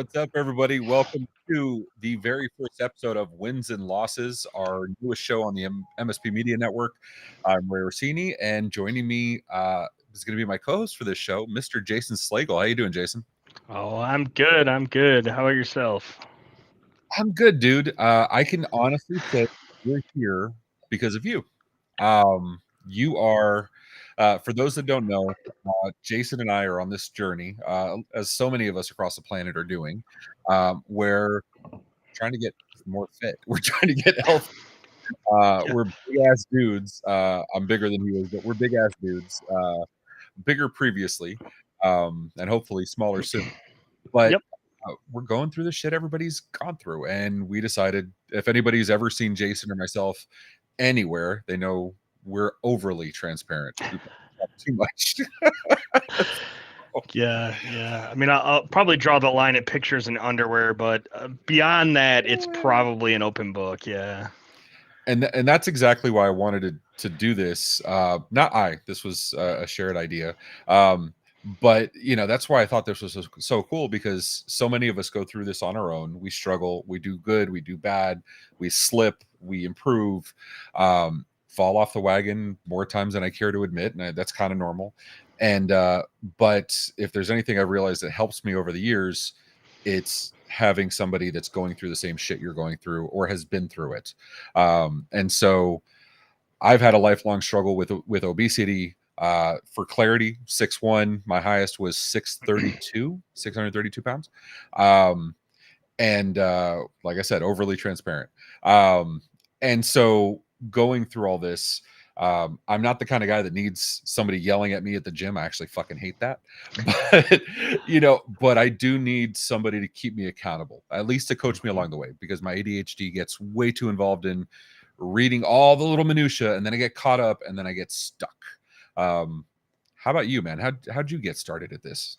What's up, everybody? Welcome to the very first episode of Wins and Losses, our newest show on the MSP Media Network. I'm Ray Orsini, and joining me is going to be my co-host for this show, Mr. Jason Slagle. How you doing, Jason? Oh, I'm good. I'm good. How about yourself? I'm good, dude. I can honestly say we're here because of you. You are, for those that don't know, Jason and I are on this journey, as so many of us across the planet are doing, where trying to get more fit. We're trying to get healthy. Yeah. We're big ass dudes. I'm bigger than he is, but we're big ass dudes. Bigger previously, and hopefully smaller soon. But Yep. we're going through the shit everybody's gone through, and we decided if anybody's ever seen Jason or myself anywhere, they know we're overly transparent. We talk too much. Yeah. I mean, I'll probably draw the line at pictures and underwear, but beyond that, it's probably an open book. Yeah. And that's exactly why I wanted to do this. This was a shared idea. But that's why I thought this was so cool, because so many of us go through this on our own. We struggle, we do good, we do bad, we slip, we improve, fall off the wagon more times than I care to admit, and that's kind of normal. And but if there's anything I've realized that helps me over the years, it's having somebody that's going through the same shit you're going through or has been through it. And so I've had a lifelong struggle with obesity. For clarity, 6'1", my highest was 632 pounds. And like I said, overly transparent. And so going through all this, I'm not the kind of guy that needs somebody yelling at me at the gym. I actually fucking hate that. But but I do need somebody to keep me accountable, at least to coach me along the way, because my ADHD gets way too involved in reading all the little minutia, and then I get caught up, and then I get stuck. How about you, man? How'd you get started at this?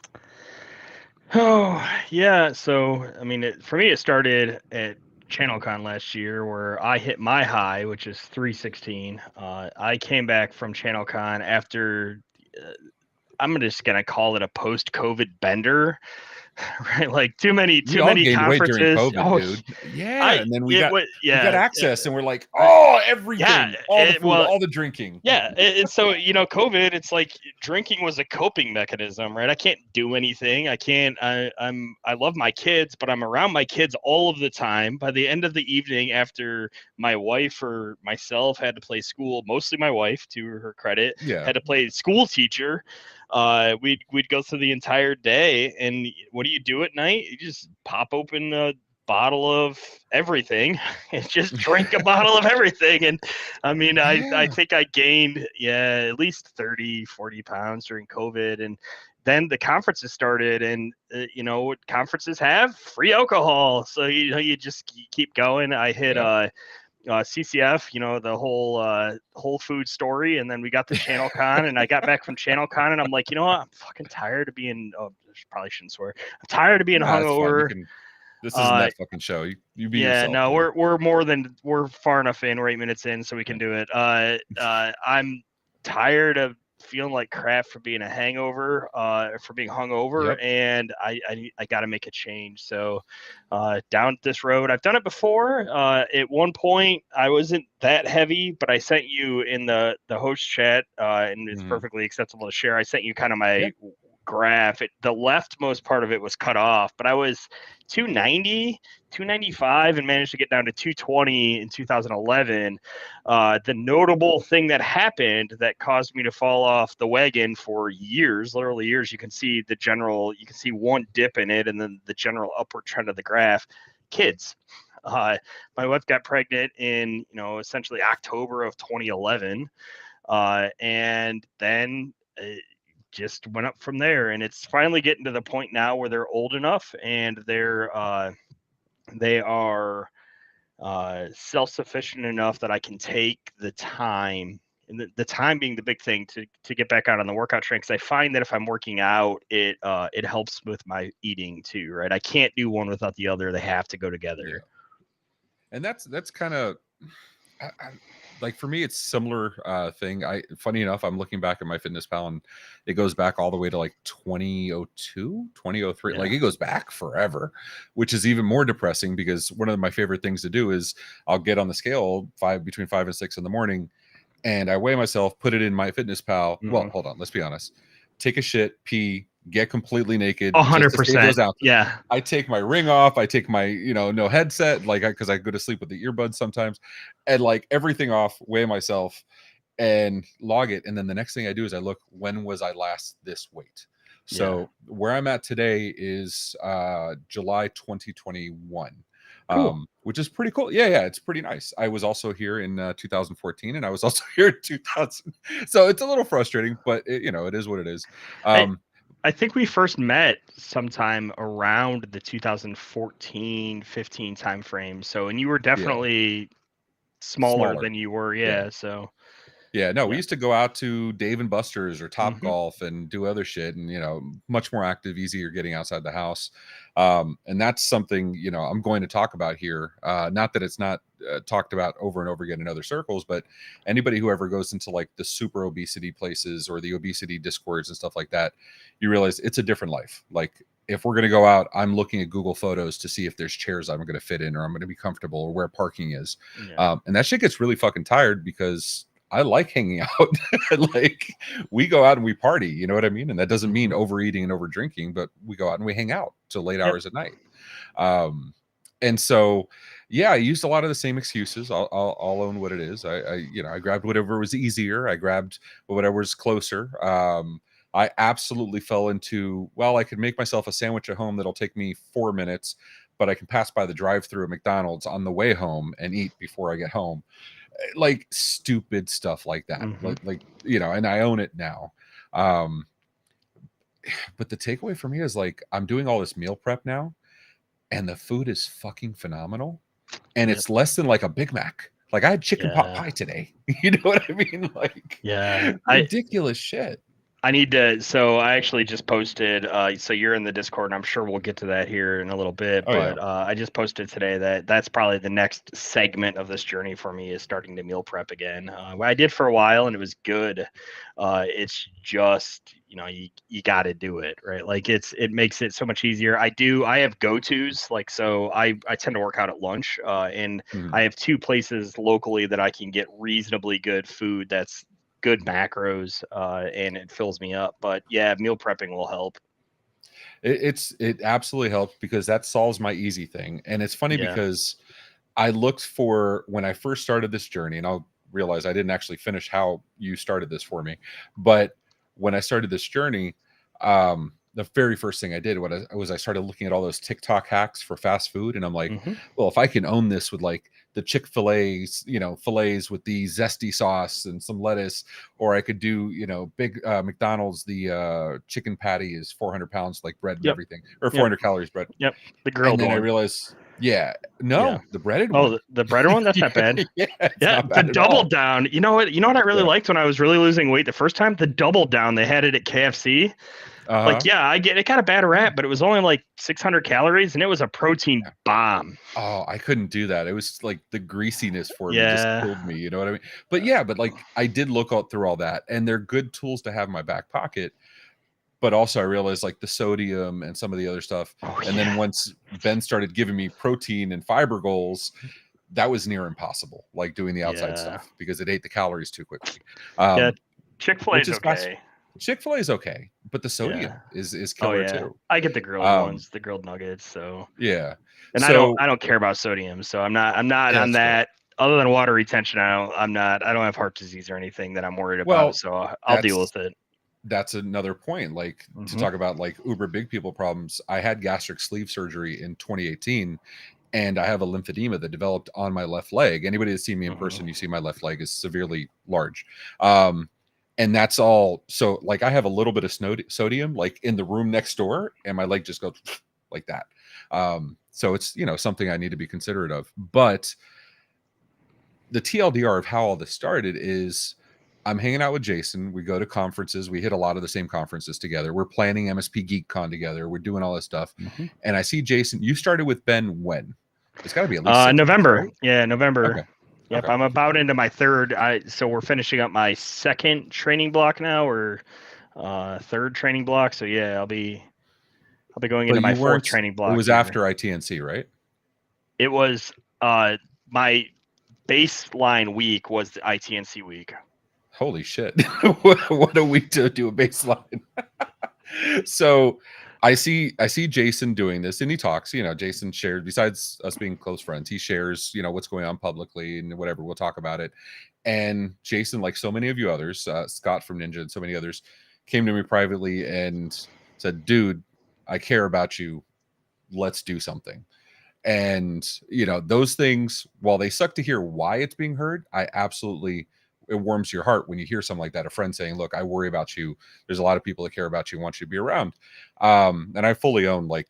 Oh, yeah. So, I mean, for me, it started at ChannelCon last year where I hit my high, which is 316. I came back from ChannelCon after, I'm just going to call it a post-COVID bender. Right, like too many We all gained weight during conferences. COVID, dude. Yeah, and then we got access, and we're like, oh, everything, all the food, all the drinking. Yeah, and so COVID. It's like drinking was a coping mechanism, right? I can't do anything. I can't. I love my kids, but I'm around my kids all of the time. By the end of the evening, after my wife or myself had to play school, mostly my wife, to her credit, had to play school teacher. We'd go through the entire day, and what do you do at night? You just pop open a bottle of everything and just drink a bottle of everything. And I mean, I think I gained at least 30-40 pounds during COVID. And then the conferences started, and what conferences have? Free alcohol. So you just keep going. I hit CCF, the whole food story, and then we got to ChannelCon, and I got back from ChannelCon, and I'm like, you know what? I'm fucking tired of being. Oh, probably shouldn't swear. I'm tired of being hungover. This isn't that fucking show. You be yourself. No, we're far enough in. We're 8 minutes in, so we can do it. I'm tired of feeling like crap for being a hangover, for being hungover, and I got to make a change. So down this road, I've done it before. At one point, I wasn't that heavy, but I sent you in the host chat, and it's perfectly acceptable to share. I sent you kind of my graph. The leftmost part of it was cut off, but I was 290, 295, and managed to get down to 220 in 2011. The notable thing that happened that caused me to fall off the wagon for years, literally years, you can see one dip in it, and then the general upward trend of the graph. Kids. My wife got pregnant in, essentially October of 2011. And then just went up from there, and it's finally getting to the point now where they're old enough and they are self-sufficient enough that I can take the time, and the time being the big thing, to get back out on the workout train, because I find that if I'm working out, it helps with my eating too, right? I can't do one without the other. They have to go together. And that's kind of like for me, it's similar thing. Funny enough, I'm looking back at my fitness pal and it goes back all the way to like 2002, 2003. Like Yeah. it goes back forever, which is even more depressing because one of my favorite things to do is I'll get on the scale between 5 and 6 in the morning and I weigh myself, put it in my fitness pal. Well, Mhm. hold on, let's be honest. Take a shit, pee, get completely naked just to save 100%. those ounces. Yeah. I take my ring off. I take my, no headset, like, because I go to sleep with the earbuds sometimes, and like everything off, weigh myself, and log it. And then the next thing I do is I look, when was I last this weight? Yeah. So where I'm at today is July 2021. Cool. Which is pretty cool. Yeah, it's pretty nice. I was also here in 2014, and I was also here in 2000. So it's a little frustrating, but it is what it is. I Um, I think we first met sometime around the 2014-15 timeframe. So, and you were yeah, definitely smaller smaller. than you were. Yeah. Yeah. So, Yeah, no, we yeah. used to go out to Dave and Buster's or Top Hmm. Golf and do other shit, and much more active, easier getting outside the house. And that's something I'm going to talk about here. Not that it's not talked about over and over again in other circles, but anybody who ever goes into like the super obesity places or the obesity discords and stuff like that, you realize it's a different life. Like if we're going to go out, I'm looking at Google Photos to see if there's chairs I'm going to fit in or I'm going to be comfortable or where parking is. Yeah. And that shit gets really fucking tired because I like hanging out. Like we go out and we party, you know what I mean? And that doesn't mean Hmm. overeating and over drinking, but we go out and we hang out till late Yep. hours at night. And so, yeah, I used a lot of the same excuses. I'll own what it is. I grabbed whatever was easier. I grabbed whatever was closer. I absolutely fell into, well, I could make myself a sandwich at home that'll take me 4 minutes, but I can pass by the drive-through at McDonald's on the way home and eat before I get home. Like stupid stuff like that. Hmm. And I own it now. Um, but the takeaway for me is like I'm doing all this meal prep now, and the food is fucking phenomenal. And Yep. it's less than like a Big Mac. Like I had chicken pot Yeah. pie today. You know what I mean? Like Yeah. ridiculous shit. I need to. So I actually just posted. So you're in the Discord, and I'm sure we'll get to that here in a little bit. Oh yeah. But I just posted today that that's probably the next segment of this journey for me is starting to meal prep again. I did for a while, and it was good. It's just you got to do it right. Like it makes it so much easier. I have go tos like so. I tend to work out at lunch, and Mhm. I have two places locally that I can get reasonably good food that's good macros, and it fills me up. But yeah, meal prepping will help. It absolutely helps because that solves my easy thing. And it's funny Yeah. because I looked for when I first started this journey, and I'll realize I didn't actually finish how you started this for me. But when I started this journey, the very first thing I did was I started looking at all those TikTok hacks for fast food, and I'm like, Hmm. well, if I can own this with like the Chick-fil-A's, fillets with the zesty sauce and some lettuce, or I could do, big McDonald's, the chicken patty is 400 pounds, like bread and Yep. everything, or Yep. 400 calories bread. Yep. The And grilled then I one. realized, yeah, Yeah. no, the breaded Oh, one. the breader one. That's Yeah, not bad. yeah, it's Yeah, not the bad at double all. down. You know what? You know what I really Yeah. liked when I was really losing weight the first time? The double down. They had it at KFC. Like, Uh-huh. yeah, I get it. Got a bad rap, but it was only like 600 calories, and it was a protein Yeah. bomb. Oh, I couldn't do that. It was like the greasiness for me just Yeah. killed me. You know what I mean? But yeah, but like I did look out through all that, and they're good tools to have in my back pocket. But also, I realized like the sodium and some of the other stuff. Oh And then yeah. once Ben started giving me protein and fiber goals, that was near impossible, like doing the outside Yeah. stuff because it ate the calories too quickly. Yeah. Um, Chick-fil-A which is is fast. okay. Chick-fil-A is okay, but the Yeah. sodium is Oh killer yeah. too. I get the grilled Um, ones, the grilled nuggets. So, yeah. and So I don't care about sodium. So I'm not yeah, on that's fair. that. Other than water retention, I'm not. I don't have heart disease or anything that I'm worried about. Well, So I'll deal that's with it. that's another point. Like to Hmm. talk about like uber big people problems. I had gastric sleeve surgery in 2018, and I have a lymphedema that developed on my left leg. Anybody that's seen me in Hmm. person, you see my left leg is severely large. Um, and that's all. So like I have a little bit of sodium like in the room next door, and my leg just goes like that. So it's something I need to be considerate of. But the TLDR of how all this started is I'm hanging out with Jason. We go to conferences. We hit a lot of the same conferences together. We're planning MSP GeekCon together. We're doing all this stuff. Hmm. And I see Jason. You started with Ben when? It's got to be at least 6 months, November. right? Yeah, Okay. November. Yep, Okay. I'm about into my third. So we're finishing up my second training block now, or third training block. So yeah, I'll be going into But my you fourth weren't, training it block was here. after ITNC, right? It was my baseline week was the ITNC week. Holy shit. What a week to do a baseline. So I see Jason doing this and he talks, Jason shares, besides us being close friends, he shares, what's going on publicly and whatever, we'll talk about it. And Jason, like so many of you others, Scott from Ninja and so many others, came to me privately and said, dude, I care about you, let's do something. And those things, while they suck to hear why it's being heard, I absolutely, it warms your heart when you hear something like that, a friend saying, look, I worry about you, there's a lot of people that care about you, want you to be around. And I fully own, like,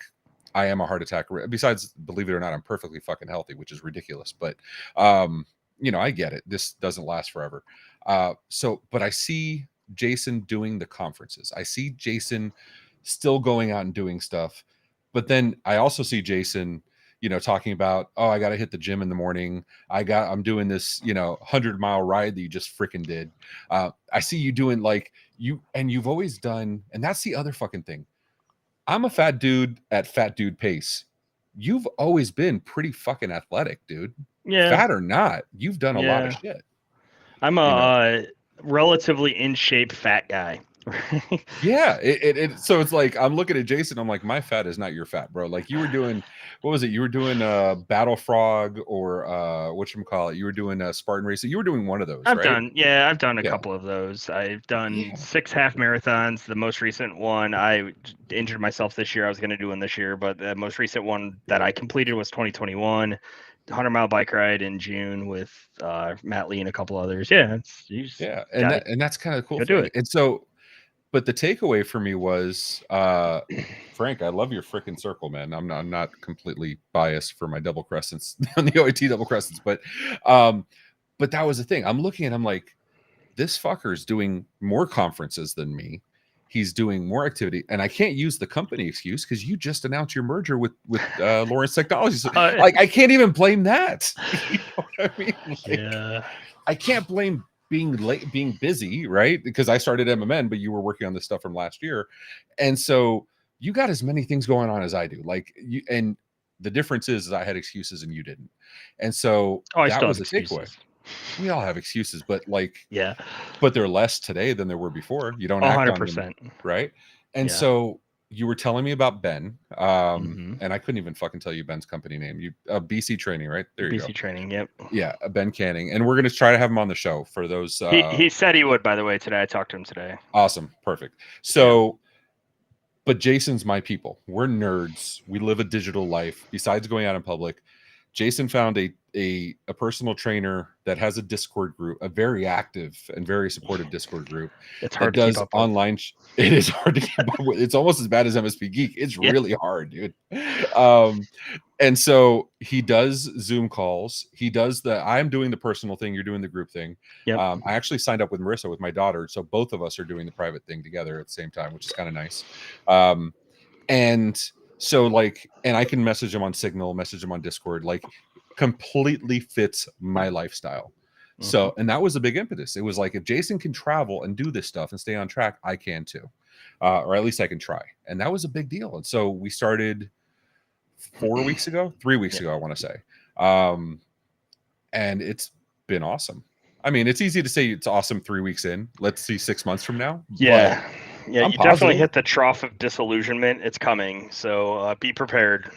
I am a heart attack, besides, believe it or not, I'm perfectly fucking healthy, which is ridiculous, but I get it, this doesn't last forever. But I see Jason doing the conferences, I see Jason still going out and doing stuff. But then I also see Jason, talking about, oh, I got to hit the gym in the morning. I'm doing this, 100-mile ride that you just freaking did. I see you doing, like, you've always done, and that's the other fucking thing. I'm a fat dude at fat dude pace. You've always been pretty fucking athletic, dude. Yeah, Fat or not, you've done a lot of yeah. shit, I'm you know. a relatively in shape fat guy. Yeah, so it's like I'm looking at Jason, I'm like, my fat is not your fat, bro. Like, you were doing, what was it? You were doing Battle Frog, or whatchamacallit, you were doing Spartan Racing. You were doing one of those, right? I've done a Yeah. couple of those. I've done Yeah. 6 half marathons. The most recent one, I injured myself this year. I was going to do one this year, but the most recent one that I completed was 2021, 100-mile bike ride in June with Matt Lee and a couple others. Yeah, you just Yeah. got to And that's kind of the cool go do thing. it. And so, but the takeaway for me was, Frank, I love your freaking circle, man. I'm not completely biased for my double crescents on the OIT double crescents, um, but that was the thing. I'm looking at him like, this fucker is doing more conferences than me. He's doing more activity, and I can't use the company excuse because you just announced your merger with Lawrence Technologies. So, Uh, like, I can't even blame that. You know what I mean? Like, yeah. I can't blame being late, being busy, right? Because I started MMN, but you were working on this stuff from last year, and so you got as many things going on as I do. Like, you, and the difference is I had excuses and you didn't, and so Oh, I that still have was a takeaway. excuses. We all have excuses, but, like, Yeah, but they're less today than there were before. You don't act on them, 100%. right? And Yeah. so you were telling me about Ben, Mm-hmm. and I couldn't even fucking tell you Ben's company name. You BC Training, right? There you go. BC training. Yep. Yeah, Ben Canning, and we're gonna try to have him on the show for those. He said he would. By the way, today I talked to him today. Awesome, perfect. Yep. So, but Jason's my people. We're nerds. We live a digital life. Besides going out in public, Jason found a personal trainer that has a Discord group, a very active and very supportive Discord group It's that hard to keep does up with. online. It is hard to keep up with. It's almost as bad as MSP Geek. It's Yeah. really hard, dude. Um, and so he does Zoom calls. He does I'm doing the personal thing. You're doing the group thing. Yep. I actually signed up with Marissa, with my daughter. So both of us are doing the private thing together at the same time, which is kind of nice. Um, and so, like, and I can message him on Signal, message him on Discord, like, completely fits my lifestyle. Mm-hmm. So, and that was a big impetus. It was like, if Jason can travel and do this stuff and stay on track, I can too. Or at least I can try. And that was a big deal. And so we started 4 weeks ago, 3 weeks Yeah. ago, I want to say. And it's been awesome. I mean, it's easy to say it's awesome 3 weeks in. Let's see 6 months from now. But Yeah. Yeah. I'm You definitely positive. hit the trough of disillusionment. It's coming. So be prepared.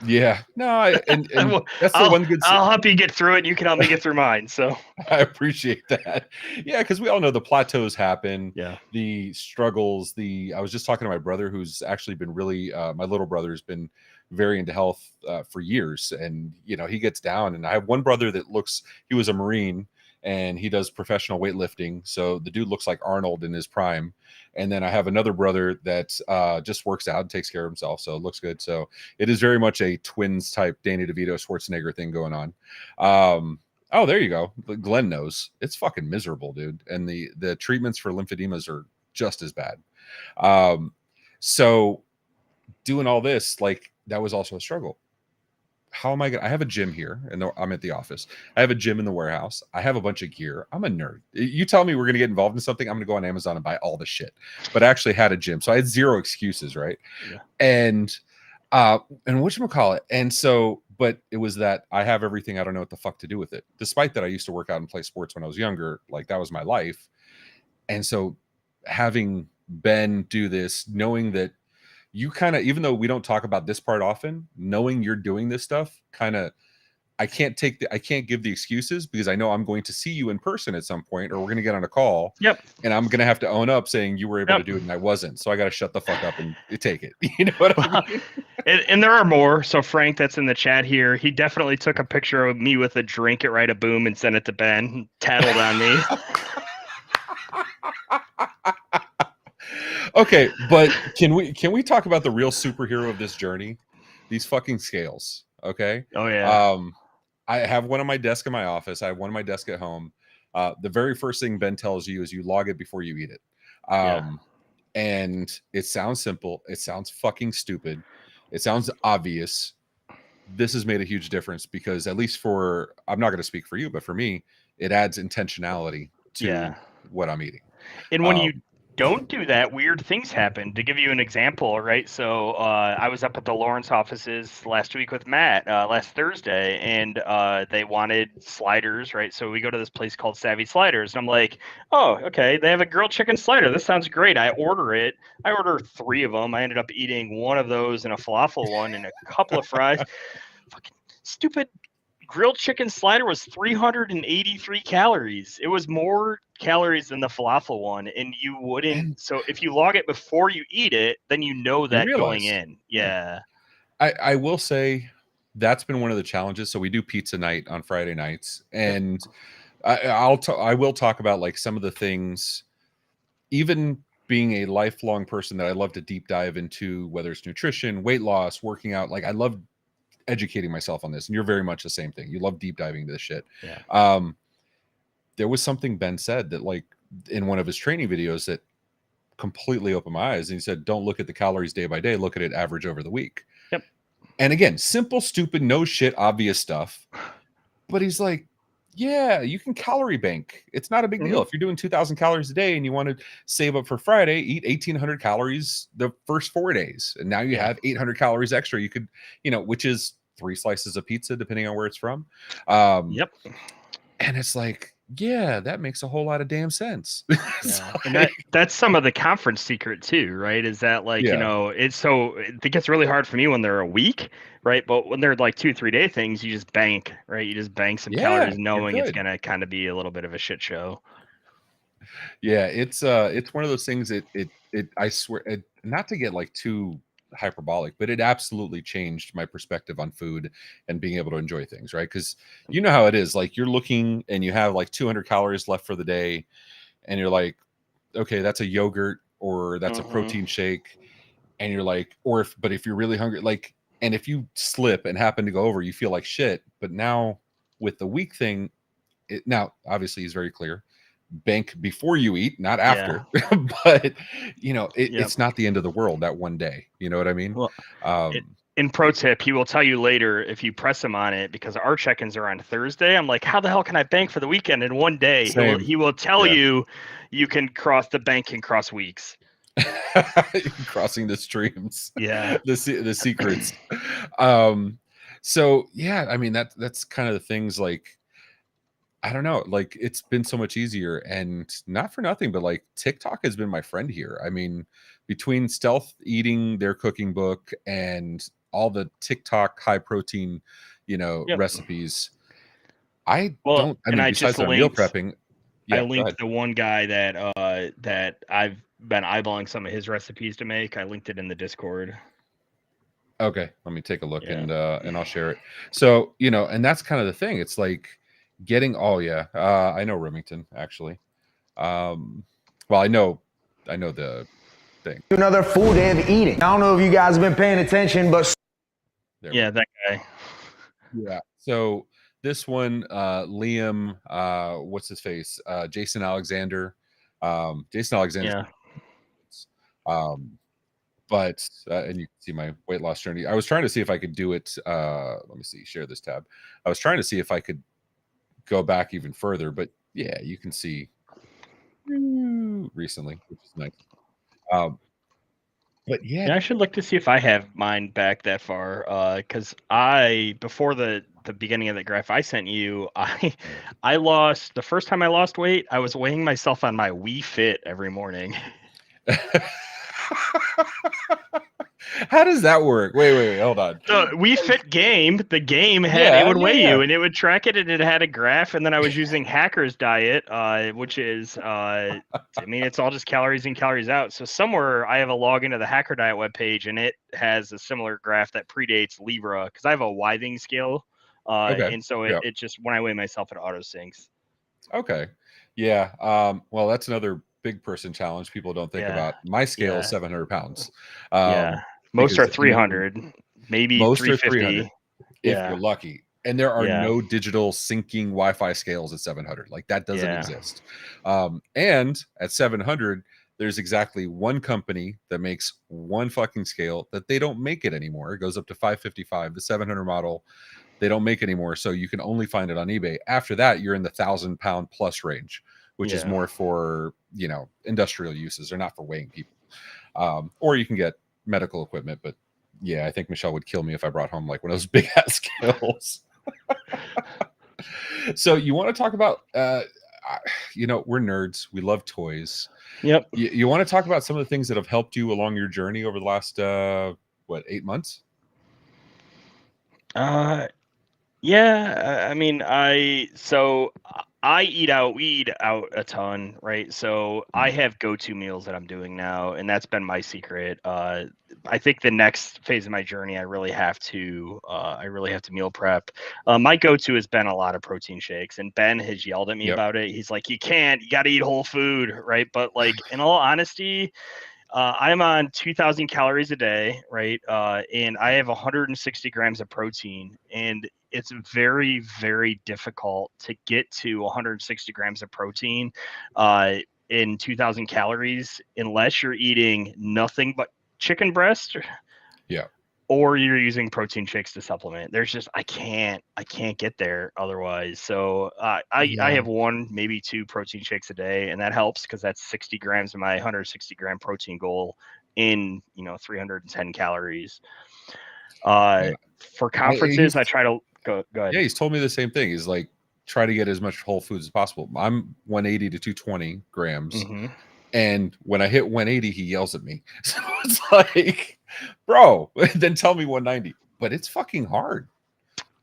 Yeah. No, and I'll that's the one good. I'll help you get through it. You can help me get through mine. So I appreciate that. Yeah, because we all know the plateaus happen, yeah. the struggles. I was just talking to my brother, who's actually been really, my little brother has been very into health for years, and he gets down. And I have one brother that he was a Marine and he does professional weightlifting, so the dude looks like Arnold in his prime. And then I have another brother that just works out and takes care of himself, so it looks good. So it is very much a twins type Danny DeVito Schwarzenegger thing going on. Oh, there you go. Glenn knows. It's fucking miserable, dude. And the treatments for lymphodemas are just as bad. So doing all this, like, that was also a struggle. how am I gonna? I have a gym here, and I'm at the office. I have a gym in the warehouse. I have a bunch of gear. I'm a nerd. You tell me we're gonna get involved in something, I'm gonna go on Amazon and buy all the shit. But I actually had a gym, so I had zero excuses, right? Yeah. And and whatchamacallit? And so, but it was that I have everything. I don't know what the fuck to do with it. Despite that, I used to work out and play sports when I was younger. Like that was my life. And so, having Ben do this, knowing that you kind of, even though we don't talk about this part often, knowing you're doing this stuff, kind of, I can't give the excuses because I know I'm going to see you in person at some point, or we're going to get on a call. Yep. And I'm going to have to own up saying you were able to do it and I wasn't. So I got to shut the fuck up and take it. You know what I mean? And there are more. So Frank, that's in the chat here, he definitely took a picture of me with a drink at Right a Boom and sent it to Ben. Tattled on me. Okay, but can we talk about the real superhero of this journey? These fucking scales. Okay. Oh yeah. I have one on my desk in my office. I have one on my desk at home. The very first thing Ben tells you is you log it before you eat it. Yeah. And it sounds simple. It sounds fucking stupid. It sounds obvious. This has made a huge difference because at least for, I'm not going to speak for you, but for me, it adds intentionality to what I'm eating. And when you don't do that, weird things happen. To give you an example, right? So I was up at the Lawrence offices last week with Matt last Thursday, and they wanted sliders, right? So we go to this place called Savvy Sliders, and I'm like, oh, okay, they have a grilled chicken slider. This sounds great. I order it. I order 3 of them. I ended up eating 1 of those and a falafel one and a couple of fries. Fucking stupid grilled chicken slider was 383 calories. It was more calories than the falafel one, and you wouldn't. And so if you log it before you eat it, then you know you that going realize, in. Yeah. I will say that's been one of the challenges. So we do pizza night on Friday nights, and I will talk about like some of the things, even being a lifelong person that I love to deep dive into, whether it's nutrition, weight loss, working out. Like I love educating myself on this, and you're very much the same thing. You love deep diving into this shit. Yeah. There was something Ben said that like in one of his training videos that completely opened my eyes. And he said, don't look at the calories day by day, look at it average over the week. Yep. And again, simple, stupid, no shit, obvious stuff. But he's like, yeah, you can calorie bank. It's not a big deal. If you're doing 2,000 calories a day and you want to save up for Friday, eat 1,800 calories the first 4 days. And now you have 800 calories extra. You could, which is 3 slices of pizza, depending on where it's from. Yep. And it's like, yeah, that makes a whole lot of damn sense. And that's some of the conference secret too, right? Is that like, it gets really hard for me when they're a week, right? But when they're like 2-3 day things, you just bank, right? You just bank some calories knowing it's going to kind of be a little bit of a shit show. Yeah, it's one of those things it I swear, not to get like too hyperbolic, but it absolutely changed my perspective on food and being able to enjoy things, right? Because you know how it is, like you're looking and you have like 200 calories left for the day and you're like, okay, that's a yogurt or that's a protein shake, and you're like, but if you're really hungry, like, and if you slip and happen to go over, you feel like shit. But now with the week thing, now obviously he's very clear, bank before you eat, not after. But it's not the end of the world that one day, you know what I mean? Well, in pro tip, he will tell you later if you press him on it, because our check-ins are on Thursday. I'm like, how the hell can I bank for the weekend in one day? He will tell you can cross the bank and cross weeks. Crossing the streams. Yeah. The secrets. So yeah, I mean that's kind of the things, like I don't know, like it's been so much easier, and not for nothing, but like TikTok has been my friend here. I mean, between Stealth Eating, their cooking book, and all the TikTok high protein, recipes. Besides our meal prepping, I linked the one guy that I've been eyeballing some of his recipes to make. I linked it in the Discord. Okay, let me take a look and I'll share it. So, and that's kind of the thing. It's like getting, I know Remington actually. Well, I know the thing. Another full day of eating. I don't know if you guys have been paying attention, but that guy. Yeah. So this one, Liam, what's his face? Jason Alexander. Jason Alexander. But and you can see my weight loss journey. I was trying to see if I could do it. Let me see, share this tab. I was trying to see if I could go back even further, but yeah, you can see recently, which is nice. But yeah, Yeah, I should look to see if I have mine back that far. Because before the beginning of the graph I sent you, I lost the first time I lost weight. I was weighing myself on my Wii Fit every morning. How does that work? Wait, hold on. The Wii Fit game, the game Yeah, it would weigh yeah. you and it would track it and it had a graph. And then I was using Hacker's Diet, which is, I mean, it's all just calories in, calories out. So somewhere I have a login to the Hacker Diet webpage and it has a similar graph that predates Libra because I have a Withing scale. Okay. And so Yeah. it just, when I weigh myself, it auto syncs. Okay. Yeah. Well, that's another big person challenge people don't think Yeah. about. My scale is Yeah. 700 pounds. Yeah. Most are Because 300, maybe most are 300 350. if Yeah. you're lucky. And there are Yeah. no digital syncing Wi-Fi scales at 700. Like that doesn't Yeah. exist. And at 700, there's exactly one company that makes one fucking scale that they don't make it anymore. It goes up to 555, the 700 model. They don't make anymore, so you can only find it on eBay. After that, you're in the 1,000-pound plus range, which is Yeah. more for industrial uses. They're not for weighing people. Or you can get medical equipment, but yeah, I think Michelle would kill me if I brought home like one of those big ass scales. So you want to talk about we're nerds, we love toys. Yep. You want to talk about some of the things that have helped you along your journey over the last 8 months? Yeah, I mean, I eat out, we eat out a ton, right? So I have go-to meals that I'm doing now, and that's been my secret. I think the next phase of my journey, I really have to meal prep. My go-to has been a lot of protein shakes, and Ben has yelled at me Yep. about it. He's like, you got to eat whole food, right? But like, in all honesty, I'm on 2,000 calories a day, right? And I have 160 grams of protein, and it's very, very difficult to get to 160 grams of protein in 2,000 calories unless you're eating nothing but chicken breast. Yeah. Or you're using protein shakes to supplement. There's just I can't get there otherwise. So I have one, maybe two protein shakes a day, and that helps because that's 60 grams of my 160 gram protein goal in 310 calories. For conferences, I try to go ahead. Yeah, he's told me the same thing. He's like, try to get as much whole foods as possible. I'm 180 to 220 grams. Mm-hmm. And when I hit 180, he yells at me. So it's like, bro, then tell me 190. But it's fucking hard.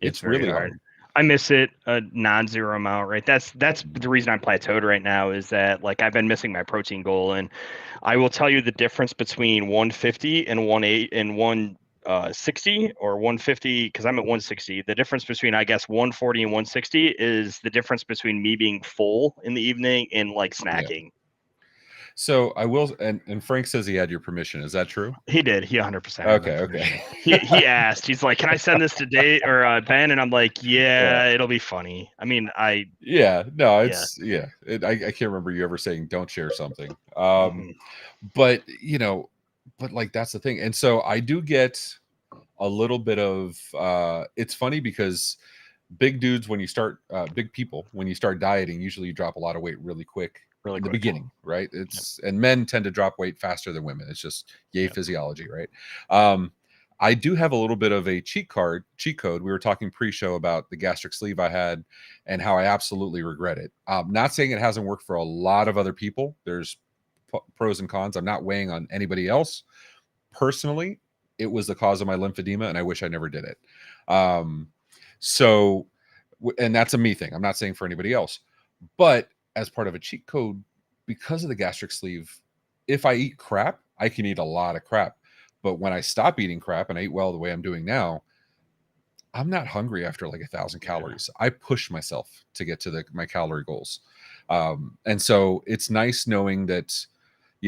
It's really hard. I miss it a non-zero amount, right? That's the reason I'm plateaued right now is that like I've been missing my protein goal, and I will tell you the difference between 150 and 160 or 150 because I'm at 160. The difference between I guess 140 and 160 is the difference between me being full in the evening and like snacking. Yeah. So I will, and Frank says he had your permission. Is that true? He did. He 100%. Okay. He asked. He's like, "Can I send this to Dave or Ben?" And I'm like, "Yeah, it'll be funny." I mean, I can't remember you ever saying don't share something. But like that's the thing. And so I do get a little bit of. It's funny because big dudes, when you start, big people, when you start dieting, usually you drop a lot of weight really quick. In the beginning, right? And men tend to drop weight faster than women. It's just physiology, right? I do have a little bit of a cheat code. We were talking pre-show about the gastric sleeve I had and how I absolutely regret it. Not saying it hasn't worked for a lot of other people. There's pros and cons. I'm not weighing on anybody else. Personally, it was the cause of my lymphedema, and I wish I never did it. And that's a me thing. I'm not saying for anybody else, but as part of a cheat code, because of the gastric sleeve, if I eat crap, I can eat a lot of crap. But when I stop eating crap and I eat well the way I'm doing now, I'm not hungry after like 1,000 calories. I push myself to get to my calorie goals. And so it's nice knowing that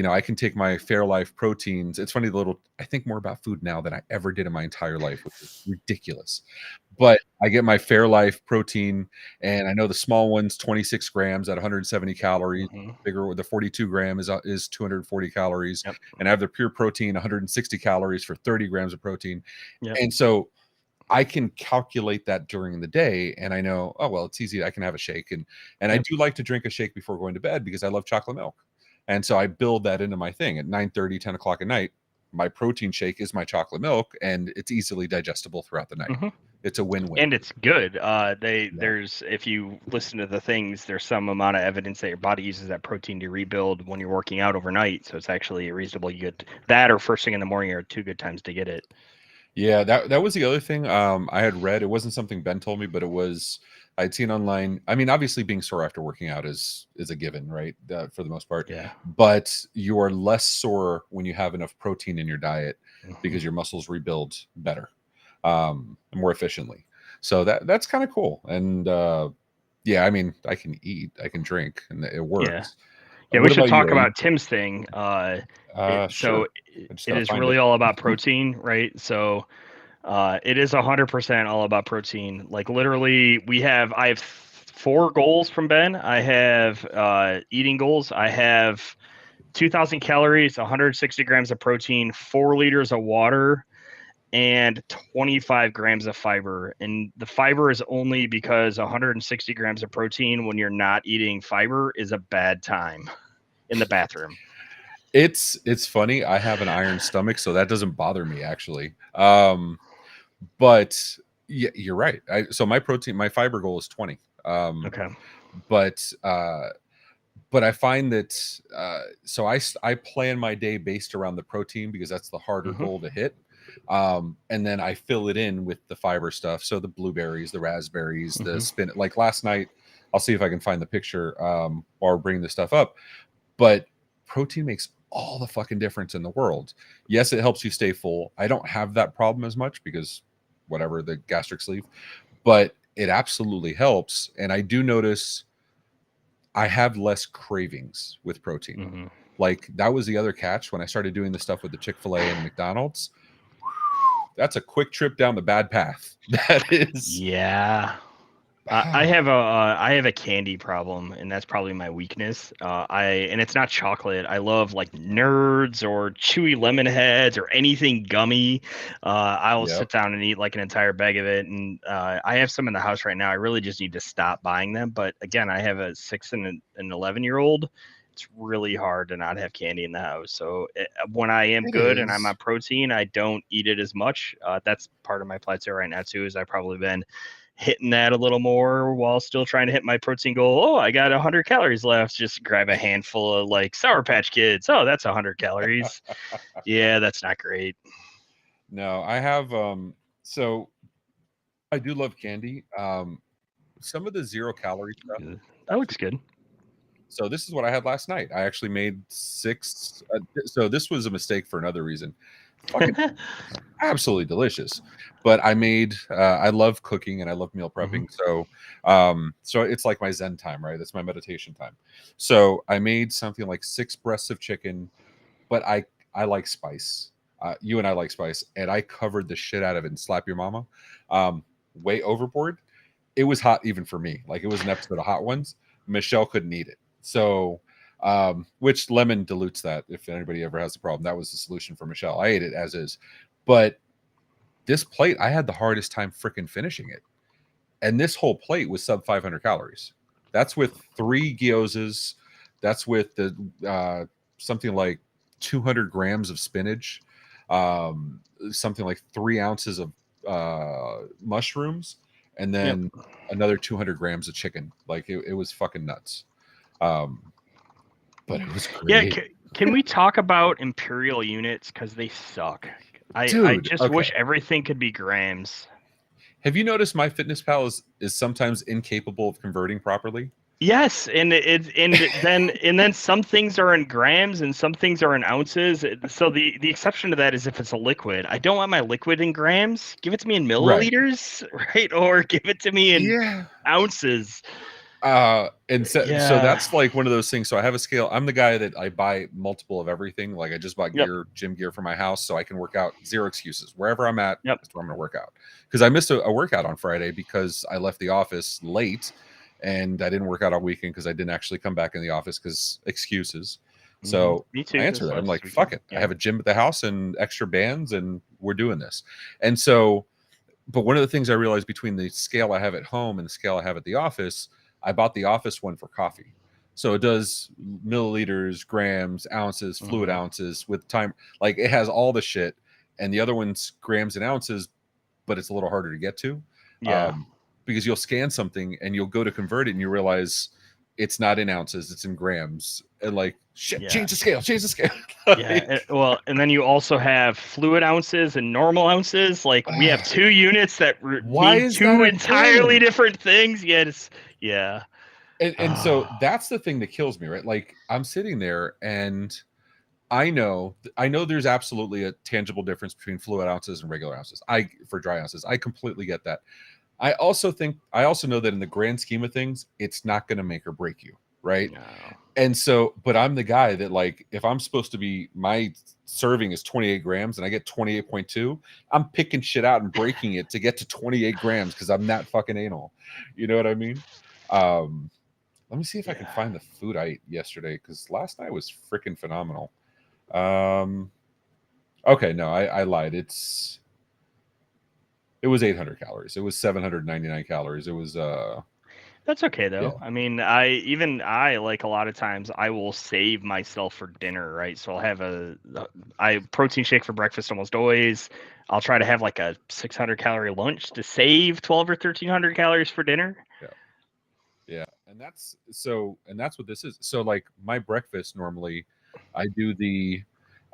I can take my Fairlife proteins. It's funny, I think more about food now than I ever did in my entire life, which is ridiculous. But I get my Fairlife protein, and I know the small one's 26 grams at 170 calories. Bigger with the 42 gram is 240 calories. Yep. And I have the pure protein, 160 calories for 30 grams of protein. Yep. And so I can calculate that during the day, and I know, oh, well, it's easy. I can have a shake. And I do like to drink a shake before going to bed because I love chocolate milk. And so I build that into my thing at 9:30, 10 o'clock at night. My protein shake is my chocolate milk, and it's easily digestible throughout the night. It's a win-win. And it's good. There's, if you listen to the things, there's some amount of evidence that your body uses that protein to rebuild when you're working out overnight. So it's actually a reasonably good, that or first thing in the morning are 2 good times to get it. Yeah, that was the other thing I had read. It wasn't something Ben told me, but I'd seen online. I mean, obviously being sore after working out is a given, right? For the most part. Yeah. But you are less sore when you have enough protein in your diet because your muscles rebuild better, more efficiently. So that's kind of cool. And yeah, I mean, I can eat, I can drink, and it works. Yeah, we should talk about Tim's thing. Sure. So it is really all about protein, right? So it is 100% all about protein. Like literally, I have 4 goals from Ben. I have eating goals. I have 2,000 calories, 160 grams of protein, 4 liters of water, and 25 grams of fiber. And the fiber is only because 160 grams of protein when you're not eating fiber is a bad time in the bathroom. It's funny. I have an iron stomach, so that doesn't bother me actually. But yeah, you're right. So my fiber goal is 20. Okay. But I find that so I plan my day based around the protein because that's the harder goal to hit. And then I fill it in with the fiber stuff. So the blueberries, the raspberries, the spinach. Like last night, I'll see if I can find the picture while we're bringing this stuff up. But protein makes all the fucking difference in the world. Yes, it helps you stay full. I don't have that problem as much because whatever, the gastric sleeve, but it absolutely helps. And I do notice I have less cravings with protein. Like that was the other catch when I started doing the stuff with the Chick-fil-A and McDonald's. That's a quick trip down the bad path. That is. Yeah. I have a candy problem, and that's probably my weakness. And it's not chocolate. I love like Nerds or chewy lemon heads or anything gummy. I will sit down and eat like an entire bag of it. And I have some in the house right now. I really just need to stop buying them. But again, I have a 6 and an 11-year-old. It's really hard to not have candy in the house. So when I am good and I'm on protein, I don't eat it as much. That's part of my plateau right now too. Is I've probably been hitting that a little more while still trying to hit my protein goal. Oh, I got 100 calories left. Just grab a handful of like Sour Patch Kids. Oh, that's 100 calories. Yeah, that's not great. No, I have so I do love candy. Some of the 0-calorie stuff. That looks good. So this is what I had last night. I actually made 6. So this was a mistake for another reason. Fucking absolutely delicious. But I love cooking and I love meal prepping. So it's like my Zen time, right? That's my meditation time. So I made something like 6 breasts of chicken, but I like spice. You and I like spice, and I covered the shit out of it and Slap Your Mama. Way overboard. It was hot even for me. Like it was an episode of Hot Ones. Michelle couldn't eat it. So which lemon dilutes that if anybody ever has a problem. That was the solution for Michelle. I ate it as is. But this plate, I had the hardest time freaking finishing it. And this whole plate was sub 500 calories. That's with 3 gyozas. That's with the something like 200 grams of spinach, something like 3 ounces of mushrooms, and then another 200 grams of chicken. Like it was fucking nuts. But it was great. Yeah, can we talk about imperial units? Because they suck. I just wish everything could be grams. Have you noticed MyFitnessPal is sometimes incapable of converting properly? Yes, and then some things are in grams and some things are in ounces. So the exception to that is if it's a liquid. I don't want my liquid in grams. Give it to me in milliliters, right? Or give it to me in ounces. And so that's like one of those things. So I have a scale. I'm the guy that I buy multiple of everything. Like I just bought gym gear for my house so I can work out. Zero excuses. Wherever I'm at, that's where I'm going to work out. Because I missed a workout on Friday because I left the office late and I didn't work out all weekend because I didn't actually come back in the office because excuses. So Me too, I answered that. I'm like, fuck it. I have a gym at the house and extra bands and we're doing this. And so, but one of the things I realized between the scale I have at home and the scale I have at the office, I bought the office one for coffee. So it does milliliters, grams, ounces, fluid ounces with time. Like it has all the shit. And the other one's grams and ounces, but it's a little harder to get to. Because you'll scan something and you'll go to convert it and you realize it's not in ounces, it's in grams. And like, shit, change the scale. Well, and then you also have fluid ounces and normal ounces. Like we have two units that mean two entirely different things. And so that's the thing that kills me, right? Like I'm sitting there and I know there's absolutely a tangible difference between fluid ounces and regular ounces. For dry ounces, I completely get that. I also know that in the grand scheme of things, it's not going to make or break you, right? No. And so, but I'm the guy that like, if I'm supposed to be, my serving is 28 grams and I get 28.2, I'm picking shit out and breaking it to get to 28 grams because I'm that fucking anal. You know what I mean? Let me see if I can find the food I ate yesterday because last night was freaking phenomenal. Okay, no, I lied. It was 800 calories. It was 799 calories. It was That's okay though. I mean, I like a lot of times I will save myself for dinner, right? So I'll have a protein shake for breakfast almost always. I'll try to have like a 600 calorie lunch to save 12 or 1300 calories for dinner. Yeah. And that's what this is. So like my breakfast normally I do the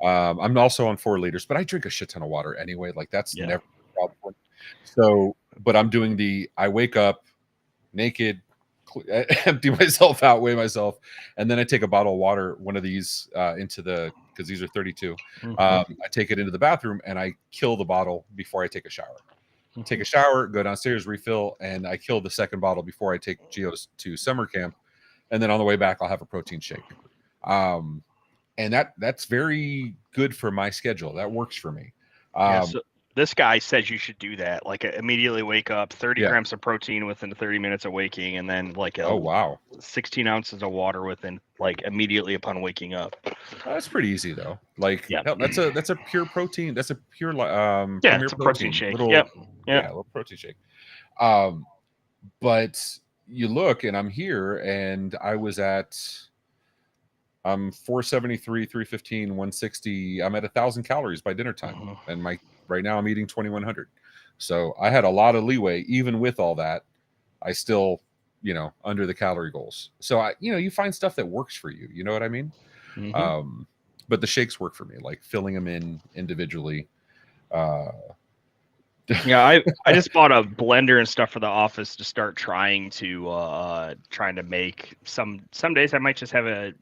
I'm also on 4 liters, but I drink a shit ton of water anyway. Like that's never a problem. So, but I'm doing I wake up naked, empty myself out, weigh myself, and then I take a bottle of water, one of these because these are 32. I take it into the bathroom and I kill the bottle before I take a shower. Take a shower, go downstairs, refill, and I kill the second bottle before I take Geos to summer camp. And then on the way back, I'll have a protein shake. And that's very good for my schedule. That works for me. So this guy says you should do that. Like immediately wake up, 30 grams of protein within 30 minutes of waking, and then like 16 ounces of water within like immediately upon waking up. That's pretty easy though. Like that's a pure protein. That's a pure it's a protein shake. Little protein shake. But you look, and I'm here, and I was at 473, 315, 160. I'm at 1,000 calories by dinner time, and right now I'm eating 2,100. So I had a lot of leeway, even with all that. I still, under the calorie goals. So you find stuff that works for you. You know what I mean? But the shakes work for me, like filling them in individually. I just bought a blender and stuff for the office to start trying to make some days I might just have a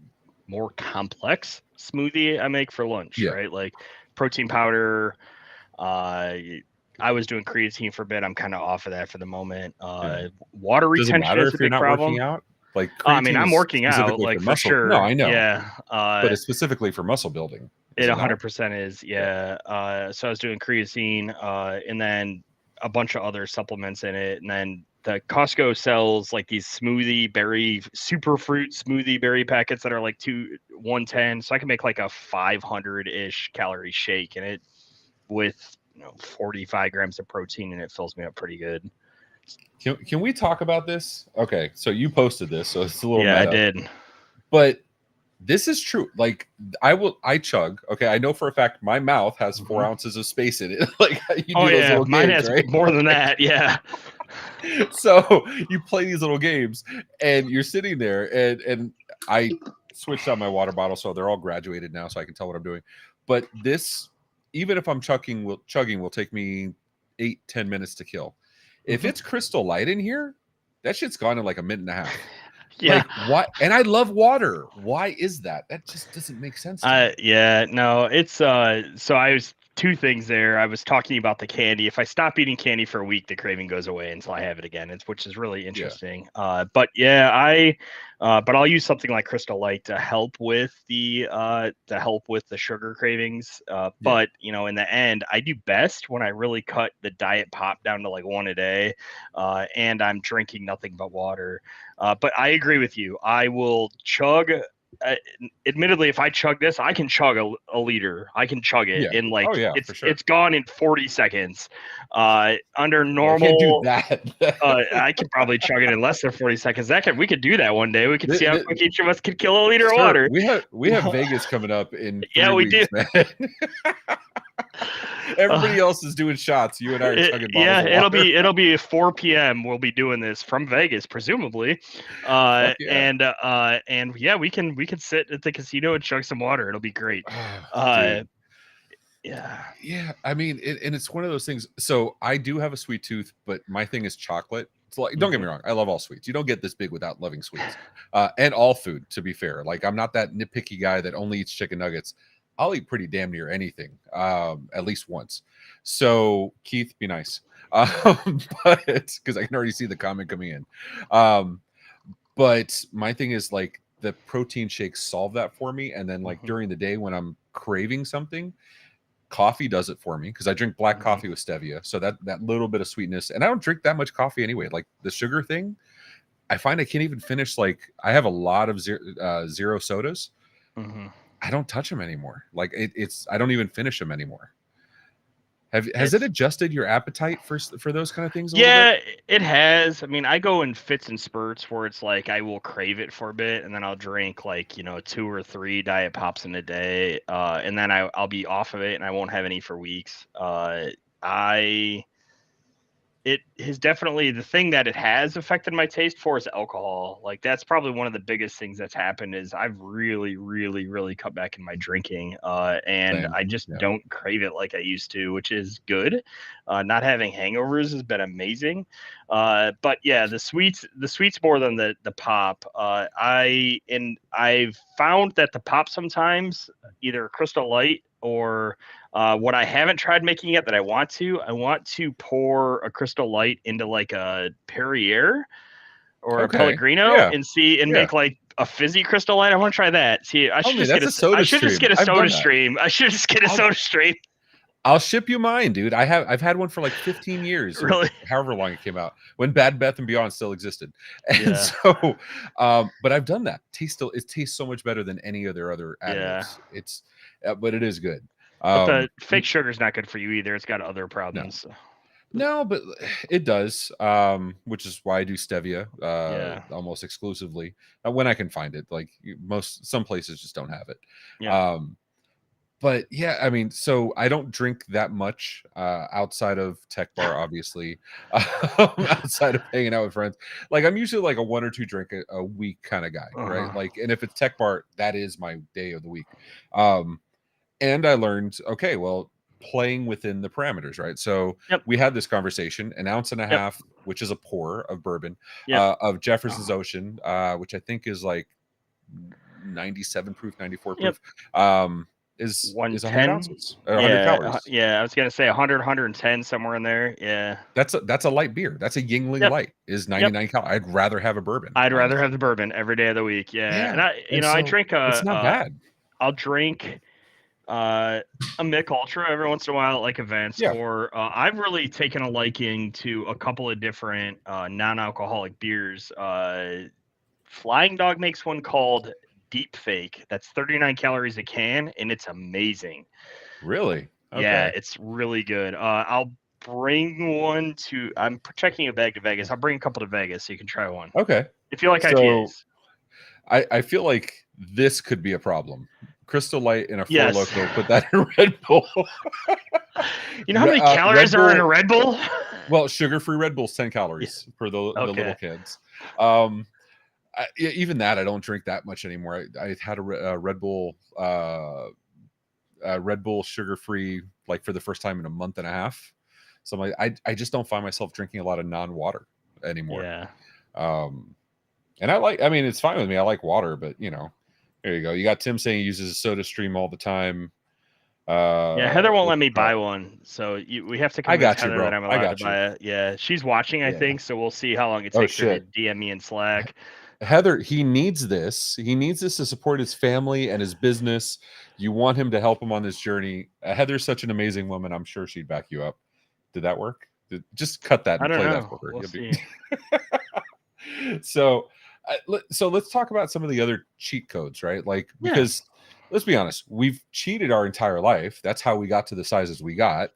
more complex smoothie I make for lunch, right? Like protein powder. I was doing creatine for a bit. I'm kind of off of that for the moment. Water retention is a big problem. Working out? Like I mean, I'm working out, like for sure. No, I know. Yeah, but it's specifically for muscle building. It 100% is. Yeah. So I was doing creatine, and then a bunch of other supplements in it, and then the Costco sells like these super fruit smoothie berry packets that are like 110. So I can make like a 500-ish calorie shake, and it with 45 grams of protein, and it fills me up pretty good. Can we talk about this? Okay, so you posted this, so it's a little meta. I did. But this is true. Like I chug. Okay, I know for a fact my mouth has 4 ounces of space in it. Like you do those little mine games, has right? more than that. Yeah. So you play these little games, and you're sitting there, and I switched out my water bottle, so they're all graduated now, so I can tell what I'm doing. But this, even if I'm chugging, will take me 8-10 minutes to kill. If it's Crystal Light in here, that shit's gone in like a minute and a half. Like what? And I love water. Why is that? That just doesn't make sense to me. No, it's so I was two things there. I was talking about the candy. If I stop eating candy for a week, the craving goes away until I have it again. Which is really interesting. But yeah, but I'll use something like Crystal Light to help with the sugar cravings. But in the end, I do best when I really cut the diet pop down to like one a day, and I'm drinking nothing but water. But I agree with you. I will chug. Admittedly, if I chug this, I can chug a liter. I can chug it in like for sure. it's gone in 40 seconds. Under I can't do normal, that. I could probably chug it in less than 40 seconds. We could do that one day. We could see how quick each of us could kill a liter of water. We have Vegas coming up in 3 we weeks, do. Man. Everybody else is doing shots. You and I are chugging bottles of water. It'll be 4 p.m. We'll be doing this from Vegas, presumably. And we can sit at the casino and chug some water. It'll be great. Yeah. I mean, and it's one of those things. So I do have a sweet tooth, but my thing is chocolate. So like, don't get me wrong, I love all sweets. You don't get this big without loving sweets, and all food. To be fair, like I'm not that nitpicky guy that only eats chicken nuggets. I'll eat pretty damn near anything, at least once. So Keith, be nice, but because I can already see the comment coming in. But my thing is like the protein shakes solve that for me, and then like during the day when I'm craving something, coffee does it for me because I drink black coffee with stevia, so that little bit of sweetness, and I don't drink that much coffee anyway. Like the sugar thing, I find I can't even finish. Like I have a lot of zero sodas. I don't touch them anymore. Like it's I don't even finish them anymore. Has it adjusted your appetite for those kind of things? It has. I mean, I go in fits and spurts where it's like I will crave it for a bit, and then I'll drink like 2 or 3 diet pops in a day, and then I'll be off of it, and I won't have any for weeks. It has definitely, the thing that it has affected my taste for is alcohol. Like that's probably one of the biggest things that's happened is I've really, really, really cut back in my drinking. And I just don't crave it like I used to, which is good. Not having hangovers has been amazing. But yeah, the sweets more than the pop. I've found that the pop sometimes, either Crystal Light or what I haven't tried making yet that I want to pour a Crystal Light into like a Perrier or a Pellegrino and make like a fizzy Crystal Light. I want to try that. See, I should just get a soda stream. I should just get a soda stream. I'll ship you mine, dude. I've had one for like 15 years, really, however long it came out when Bad Bath and Beyond still existed. And so, but I've done that. It tastes so much better than any of their other additives. It's, but it is good. But the fake sugar is not good for you either. It's got other problems. No, but it does, which is why I do stevia almost exclusively when I can find it. Like some places just don't have it. But yeah, I mean, so I don't drink that much outside of Tech Bar, obviously, outside of hanging out with friends. Like I'm usually like a 1 or 2 drink a week kind of guy, right? Like, and if it's Tech Bar, that is my day of the week. And I learned, okay, well, playing within the parameters, right? So we had this conversation, 1.5 ounces, which is a pour of bourbon, of Jefferson's Ocean, which I think is like 97 proof, 94 proof. Is 100 ounces, 100 calories. Yeah, I was gonna say 100, 110, somewhere in there. Yeah, that's a light beer. That's a Yingling Light. Is 99 calories. I'd rather have a bourbon. I'd rather have the bourbon every day of the week. And I drink it's not bad. I'll drink a Mick Ultra every once in a while at like events, or I've really taken a liking to a couple of different non-alcoholic beers. Flying Dog makes one called Deep Fake. That's 39 calories a can, and it's amazing. Really? Okay. Yeah, it's really good. I'll bring one to. I'm checking a bag to Vegas. I'll bring a couple to Vegas so you can try one. Okay. If you like IPAs. I feel like this could be a problem. Crystal Light in a Four Loco, put that in Red Bull. You know how many calories are in a Red Bull? Well, sugar-free Red Bull's 10 calories for the little kids. Even that, I don't drink that much anymore. I had a Red Bull sugar-free like for the first time in a month and a half. So I'm like, I just don't find myself drinking a lot of non-water anymore. Yeah. And I mean, it's fine with me. I like water, but there you go. You got Tim saying he uses a soda stream all the time. Yeah, Heather won't We'll let me figure out. buy one, so we have to I convince got you, Heather that bro. I'm I allowed to got you. buy it. Yeah, she's watching, I Yeah. think, so we'll see how long it Oh takes her to shit. DM me in Slack. Heather, he needs this. He needs this to support his family and his business. You want him to help him on this journey. Heather's such an amazing woman. I'm sure she'd back you up. Did that work? Just cut that I and don't play that know. for her. We'll You'll be... see. So, so let's talk about some of the other cheat codes, right? Like, Yeah. because let's be honest, we've cheated our entire life. That's how we got to the sizes we got.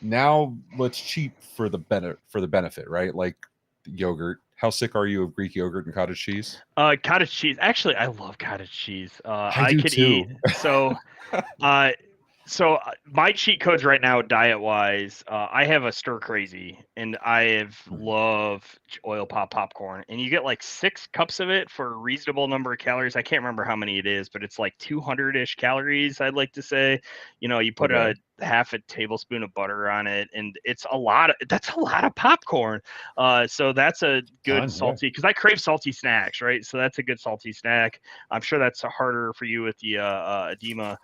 Now let's cheat for the benefit, right? Like yogurt. How sick are you of Greek yogurt and cottage cheese? Cottage cheese. Actually, I love cottage cheese. I I do could eat too. uh my cheat codes right now, diet wise, I have a stir crazy, and I love oil popcorn, and you get like 6 cups of it for a reasonable number of calories. I can't remember how many it is, but it's like 200-ish calories, I'd like to say. You put Okay. a half a tablespoon of butter on it, and it's a lot of that's a lot of popcorn. So that's a good salty, because I crave salty snacks, right? So that's a good salty snack. I'm sure that's harder for you with the edema.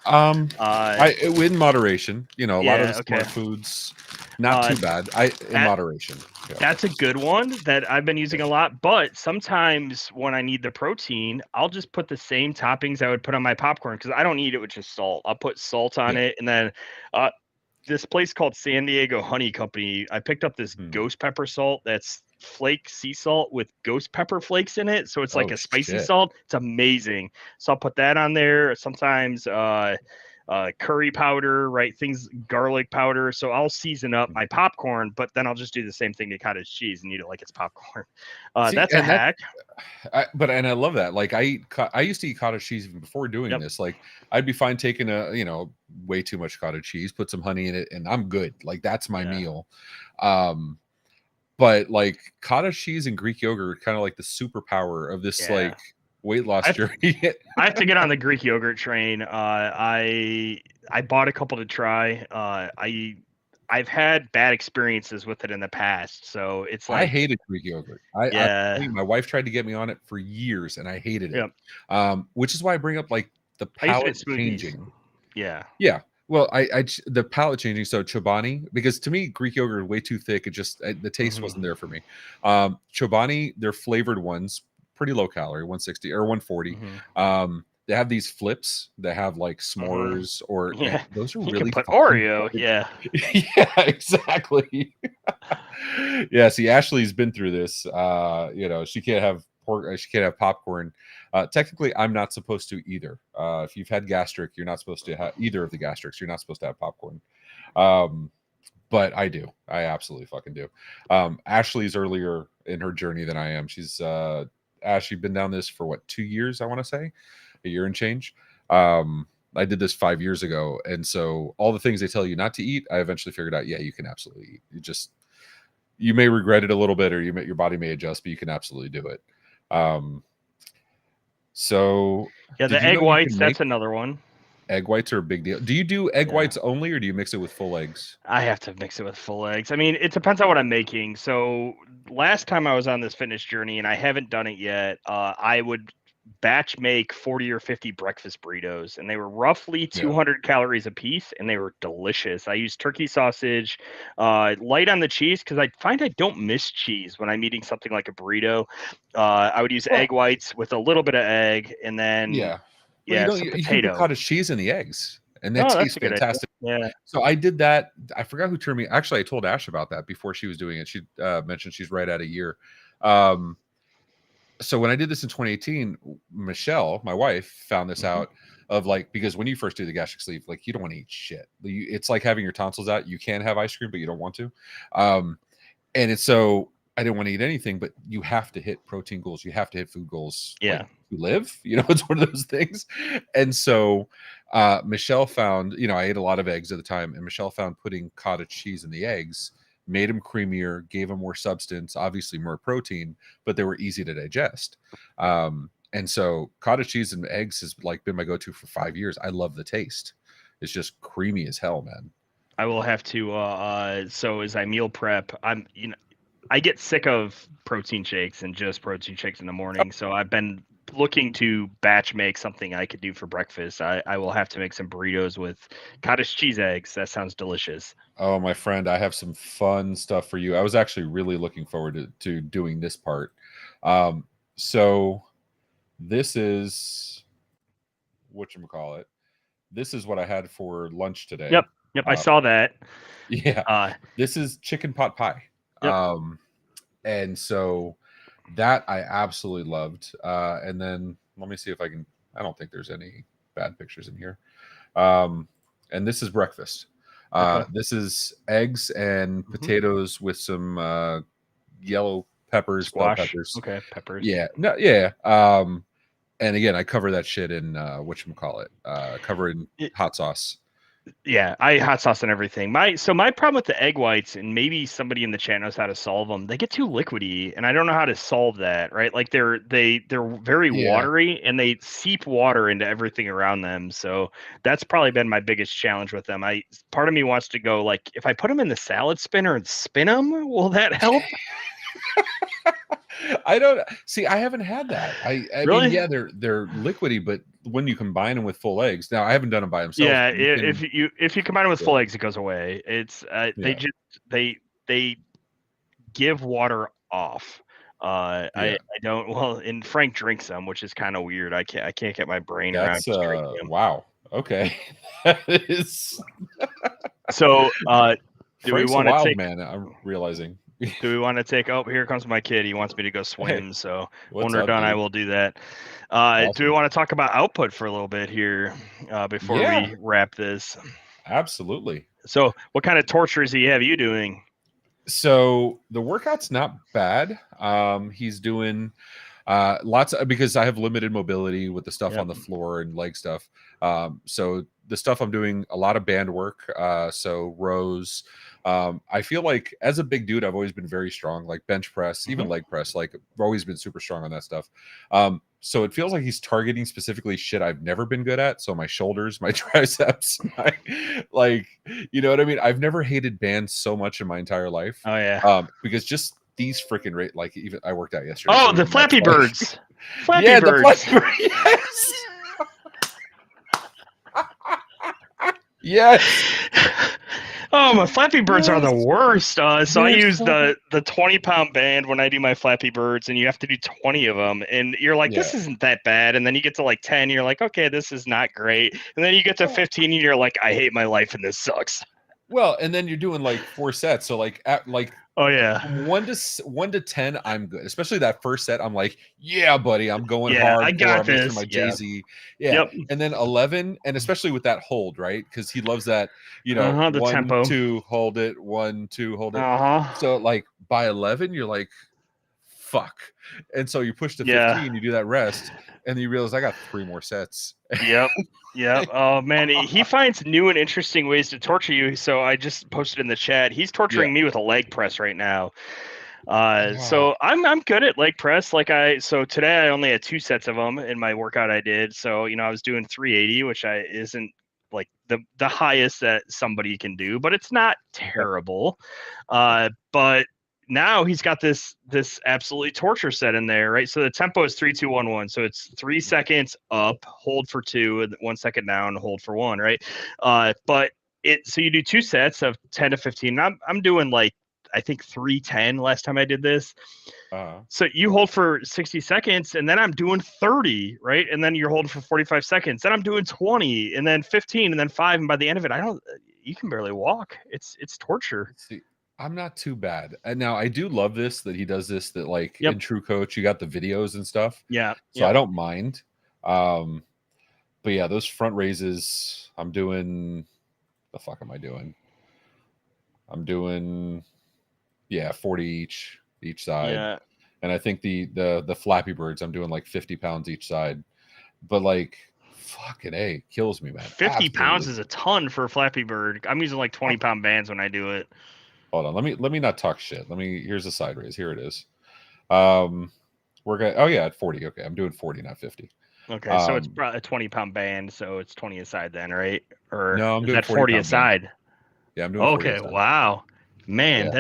In moderation, a lot of the Okay. smart foods, not too bad. In moderation. Yeah. That's a good one that I've been using a lot. But sometimes when I need the protein, I'll just put the same toppings I would put on my popcorn, because I don't eat it with just salt. I'll put salt on it, and then this place called San Diego Honey Company, I picked up this ghost pepper salt that's flake sea salt with ghost pepper flakes in it. So it's like a spicy salt. It's amazing. So I'll put that on there. Sometimes curry powder, right? Garlic powder. So I'll season up my popcorn, but then I'll just do the same thing to cottage cheese and eat it like it's popcorn. That's a hack. I love that. Like I used to eat cottage cheese even before doing this. Like I'd be fine taking way too much cottage cheese, put some honey in it, and I'm good. Like that's my meal. But like cottage cheese and Greek yogurt, kind of like the superpower of this like weight loss journey. I have to get on the Greek yogurt train. I bought a couple to try. I've had bad experiences with it in the past, so it's like I hated Greek yogurt. My wife tried to get me on it for years, and I hated it. Which is why I bring up like the palate changing. Yeah. Well, the palate changing. So Chobani, because to me Greek yogurt is way too thick. It just the taste wasn't there for me. Chobani, their flavored ones, pretty low calorie, 160 or 140. They have these flips that have like s'mores or those are really put Oreo. Good. Yeah, exactly. Yeah, see, Ashley's been through this. She can't have pork. She can't have popcorn. Technically, I'm not supposed to either. If you've had gastric, you're not supposed to have either of the gastrics. You're not supposed to have popcorn. But I do. I absolutely fucking do. Ashley's earlier in her journey than I am. She's Ashley been down this for what, 2 years? I want to say, a year and change. I did this 5 years ago, and so all the things they tell you not to eat, I eventually figured out. Yeah, you can absolutely eat. You may regret it a little bit, or your body may adjust, but you can absolutely do it. So the egg whites, that's another one. Egg whites are a big deal. Do you do egg whites only, or do you mix it with full eggs? I have to mix it with full eggs. I mean, it depends on what I'm making. So last time I was on this fitness journey, and I haven't done it yet, I would batch make 40 or 50 breakfast burritos, and they were roughly 200 calories a piece, and they were delicious. I used turkey sausage, light on the cheese, because I find I don't miss cheese when I'm eating something like a burrito. I would use egg whites with a little bit of egg, and then some you potato. can put cottage cheese in the eggs, and that tastes fantastic. Yeah. So I did that. I forgot who turned me. Actually, I told Ash about that before she was doing it. She mentioned she's right at a year. So when I did this in 2018, Michelle, my wife, found this out of like, because when you first do the gastric sleeve, like you don't want to eat shit. It's like having your tonsils out. You can have ice cream, but you don't want to. And it's so I didn't want to eat anything, but you have to hit protein goals. You have to hit food goals. Yeah. Like, you live, it's one of those things. And so Michelle found, I ate a lot of eggs at the time, and Michelle found putting cottage cheese in the eggs made them creamier, gave them more substance, obviously more protein, but they were easy to digest. And so cottage cheese and eggs has like been my go-to for 5 years. I love the taste. It's just creamy as hell, man. I will have to so as I meal prep, I get sick of protein shakes and just protein shakes in the morning. So I've been looking to batch make something I could do for breakfast. I will have to make some burritos with cottage cheese eggs. That sounds delicious. Oh, my friend, I have some fun stuff for you. I was actually really looking forward to doing this part. So this is whatchamacallit. This is what I had for lunch today. Yep, I saw that. Yeah. This is chicken pot pie. Yep. And so that I absolutely loved. And then let me see if I can. I don't think there's any bad pictures in here. And this is breakfast. Okay. This is eggs and potatoes with some yellow peppers, bell Squash. peppers. Okay, peppers. Yeah. No, yeah. And again, I cover that shit in whatchamacallit, cover in hot sauce. Yeah, I hot sauce and everything. My problem with the egg whites, and maybe somebody in the chat knows how to solve them. They get too liquidy, and I don't know how to solve that. Right, like they're very watery, and they seep water into everything around them. So that's probably been my biggest challenge with them. Part of me wants to go like, if I put them in the salad spinner and spin them, will that help? I don't see. I haven't had that. I Really? mean, yeah, they're liquidy, but when you combine them with full eggs, now I haven't done them by themselves. Yeah, if you combine them with full eggs, it goes away. It's they give water off. I don't. Well, and Frank drinks them, which is kind of weird. I can't get my brain around just drinking them. Wow. Okay, that is. So, do Frank's we want to take? Man, I'm realizing. Do we want to take? Oh, here comes my kid. He wants me to go swim. So when we're done, dude? I will do that. Awesome. Do we want to talk about output for a little bit here before we wrap this? Absolutely. So, what kind of tortures do you have you doing? So the workout's not bad. He's doing lots of, because I have limited mobility with the stuff on the floor and leg stuff. So the stuff I'm doing, a lot of band work. So rows. I feel like as a big dude, I've always been very strong, like bench press, even leg press. Like I've always been super strong on that stuff. So it feels like he's targeting specifically shit I've never been good at. So my shoulders, my triceps, you know what I mean? I've never hated bands so much in my entire life. Oh yeah. Because just these freaking even I worked out yesterday. Oh, the Flappy Birds. Flappy Birds. The Flappy Bird, yes. Yes. Oh, my Flappy Birds are the worst. So I use the 20-pound band when I do my Flappy Birds, and you have to do 20 of them. And you're like, this isn't that bad. And then you get to like 10, and you're like, okay, this is not great. And then you get to 15, and you're like, I hate my life, and this sucks. Well, and then you're doing like 4 sets. So oh yeah, from 1 to 10, I'm good. Especially that first set, I'm like, yeah, buddy, I'm going hard. I got this. My Jay-Z. Yeah. And then 11, and especially with that hold, right? Because he loves that, the 1, tempo. 2, hold it, 1, 2, hold it. So like by 11, you're like, fuck. And so you push to 15, you do that rest, and then you realize I got 3 more sets. Yep. Oh man, he finds new and interesting ways to torture you. So I just posted in the chat. He's torturing me with a leg press right now. So I'm good at leg press. So today I only had 2 sets of them in my workout I did. So I was doing 380, which isn't like the highest that somebody can do, but it's not terrible. But now he's got this absolutely torture set in there, right? So the tempo is 3, 2, 1, 1. So it's 3 seconds up, hold for 2, and 1 second down, hold for 1, right? But so you do 2 sets of 10 to 15. I'm doing like, I think 310 last time I did this. So you hold for 60 seconds, and then I'm doing 30, right? And then you're holding for 45 seconds. Then I'm doing 20, and then 15, and then 5. And by the end of it, you can barely walk. It's torture. See, I'm not too bad. And now I do love this, that he does this, that like in True Coach, you got the videos and stuff. Yeah. So I don't mind. But yeah, those front raises, I'm doing, the fuck am I doing? I'm doing 40 each side. Yeah. And I think the Flappy Birds, I'm doing like 50 pounds each side. But like fucking A, kills me, man. 50 Absolutely. Pounds is a ton for a Flappy Bird. I'm using like 20-pound bands when I do it. Hold on, let me not talk shit. Here's a side raise. Here it is. We're going at 40. Okay, I'm doing 40, not 50. Okay, so it's probably a 20-pound band, so it's 20 aside then, right? Or no, I'm is doing that 40 aside? Band. Yeah, I'm doing 40 aside. Wow. Man,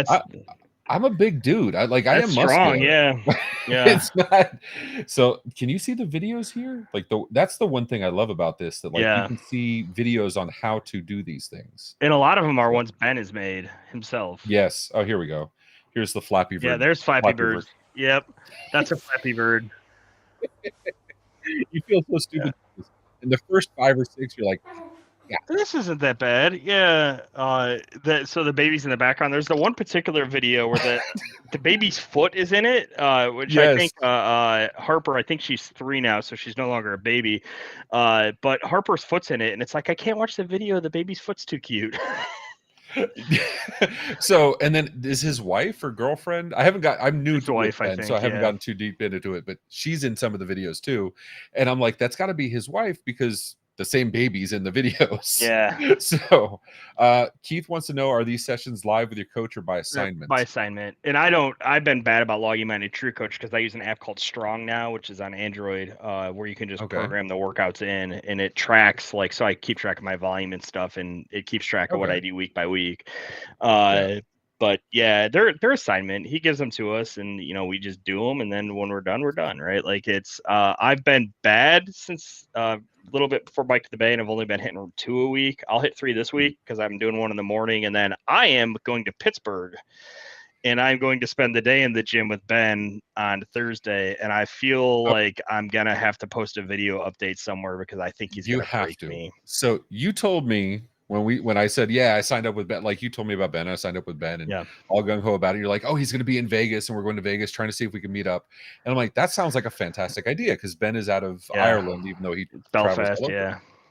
I'm a big dude. I That's am strong. muscular. Yeah. Yeah. It's not. So can you see the videos here? Like that's the one thing I love about this, that like you Yeah. can see videos on how to do these things. And a lot of them are So, ones Ben has made himself. yes. Oh, here we go. Here's the Flappy Bird. Yeah, there's Flappy Bird. Yep. That's a Flappy Bird. You feel so stupid. In the first 5 or 6, you're like, This isn't that bad. Yeah. So the baby's in the background. There's the one particular video where the baby's foot is in it, which I think yes. Harper, I think she's 3 now, so she's no longer a baby. But Harper's foot's in it, and it's like I can't watch the video. The baby's foot's too cute. So, and then is his wife or girlfriend? I'm new His to wife, it, I Ben, so think, I haven't yeah. gotten too deep into it, but she's in some of the videos too. And I'm like, that's got to be his wife because the same baby's in the videos. Yeah. So, Keith wants to know, are these sessions live with your coach or by assignment? By assignment. And I've been bad about logging my NutriCoach because I use an app called Strong now, which is on Android, where you can just program the workouts in, and it tracks, like, so I keep track of my volume and stuff, and it keeps track of what I do week by week. But yeah, they're assignment. He gives them to us, and we just do them, and then when we're done, right? Like it's I've been bad since a little bit before Bike to the Bay, and I've only been hitting 2 a week. I'll hit 3 this week because I'm doing 1 in the morning, and then I am going to Pittsburgh, and I'm going to spend the day in the gym with Ben on Thursday, and I feel like I'm gonna have to post a video update somewhere because I think he's gonna break me. So you told me when I said, yeah, I signed up with Ben, like you told me about Ben, I signed up with Ben and all gung ho about it. You're like, oh, he's going to be in Vegas and we're going to Vegas trying to see if we can meet up. And I'm like, that sounds like a fantastic idea because Ben is out of Ireland, even though he Belfast, travels.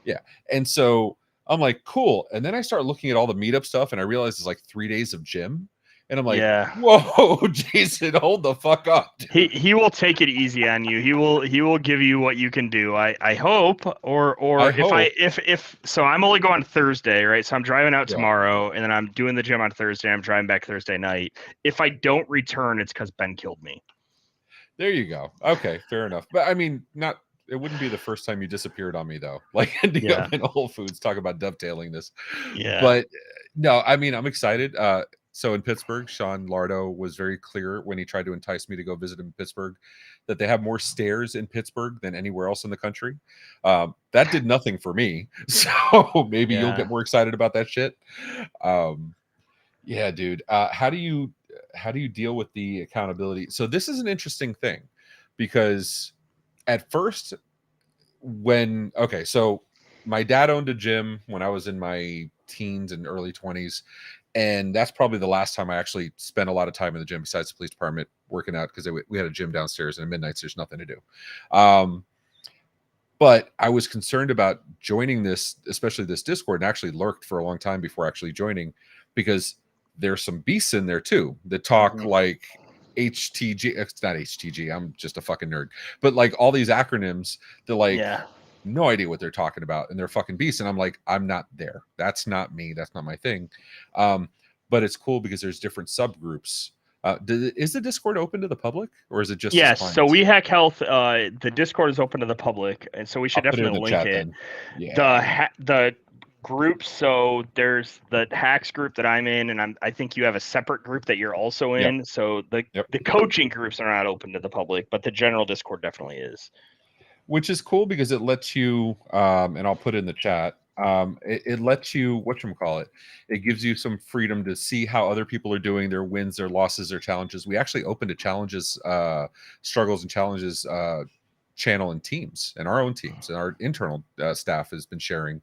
Yeah. And so I'm like, cool. And then I start looking at all the meetup stuff and I realize it's like 3 days of gym. And I'm like, whoa, Jason, hold the fuck up. Dude. He will take it easy on you. He will give you what you can do. I hope, or if so I'm only going Thursday, right? So I'm driving out tomorrow, and then I'm doing the gym on Thursday. I'm driving back Thursday night. If I don't return, it's because Ben killed me. There you go. Okay, fair enough. But I mean, it wouldn't be the first time you disappeared on me though. Like ending up in Whole Foods, talk about dovetailing this. Yeah. But no, I mean, I'm excited. So in Pittsburgh, Sean Lardo was very clear when he tried to entice me to go visit him in Pittsburgh that they have more stairs in Pittsburgh than anywhere else in the country. That did nothing for me. So maybe you'll get more excited about that shit. Yeah, dude. How do you deal with the accountability? So this is an interesting thing because at first so my dad owned a gym when I was in my teens and early 20s. And that's probably the last time I actually spent a lot of time in the gym besides the police department working out because we had a gym downstairs and at midnights there's nothing to do. But I was concerned about joining this, especially this Discord, and actually lurked for a long time before actually joining because there's some beasts in there too that talk like HTG. It's not HTG. I'm just a fucking nerd. But like all these acronyms, they're like no idea what they're talking about, and they're fucking beasts. And I'm like, I'm not there. That's not me. That's not my thing. But it's cool because there's different subgroups. Is the Discord open to the public, or is it just so We Hack Health? The Discord is open to the public, and so we should definitely link it. Yeah. The groups. So there's the hacks group that I'm in, and I think you have a separate group that you're also in. So the coaching groups are not open to the public, but the general Discord definitely is. Which is cool because it lets you, and I'll put it in the chat. It lets you, whatchamacallit, it gives you some freedom to see how other people are doing, their wins, their losses, their challenges. We actually opened a challenges, struggles and challenges channel in teams, and our own teams, and our internal staff has been sharing,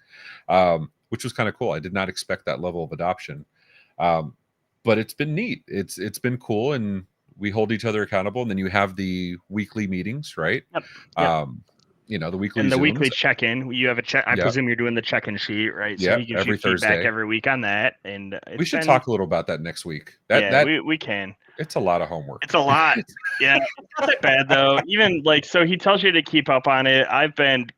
which was kind of cool. I did not expect that level of adoption, but it's been neat. It's been cool, and we hold each other accountable. And then you have the weekly meetings, right? Yep. The weekly and the Zooms. Weekly check-in. You have a check. I presume you're doing the check-in sheet, right? So he gives every you feedback Thursday. every week on that. And we should talk a little about that next week. We can. It's a lot of homework. It's a lot. Yeah, it's not that bad though. Even so he tells you to keep up on it. I've been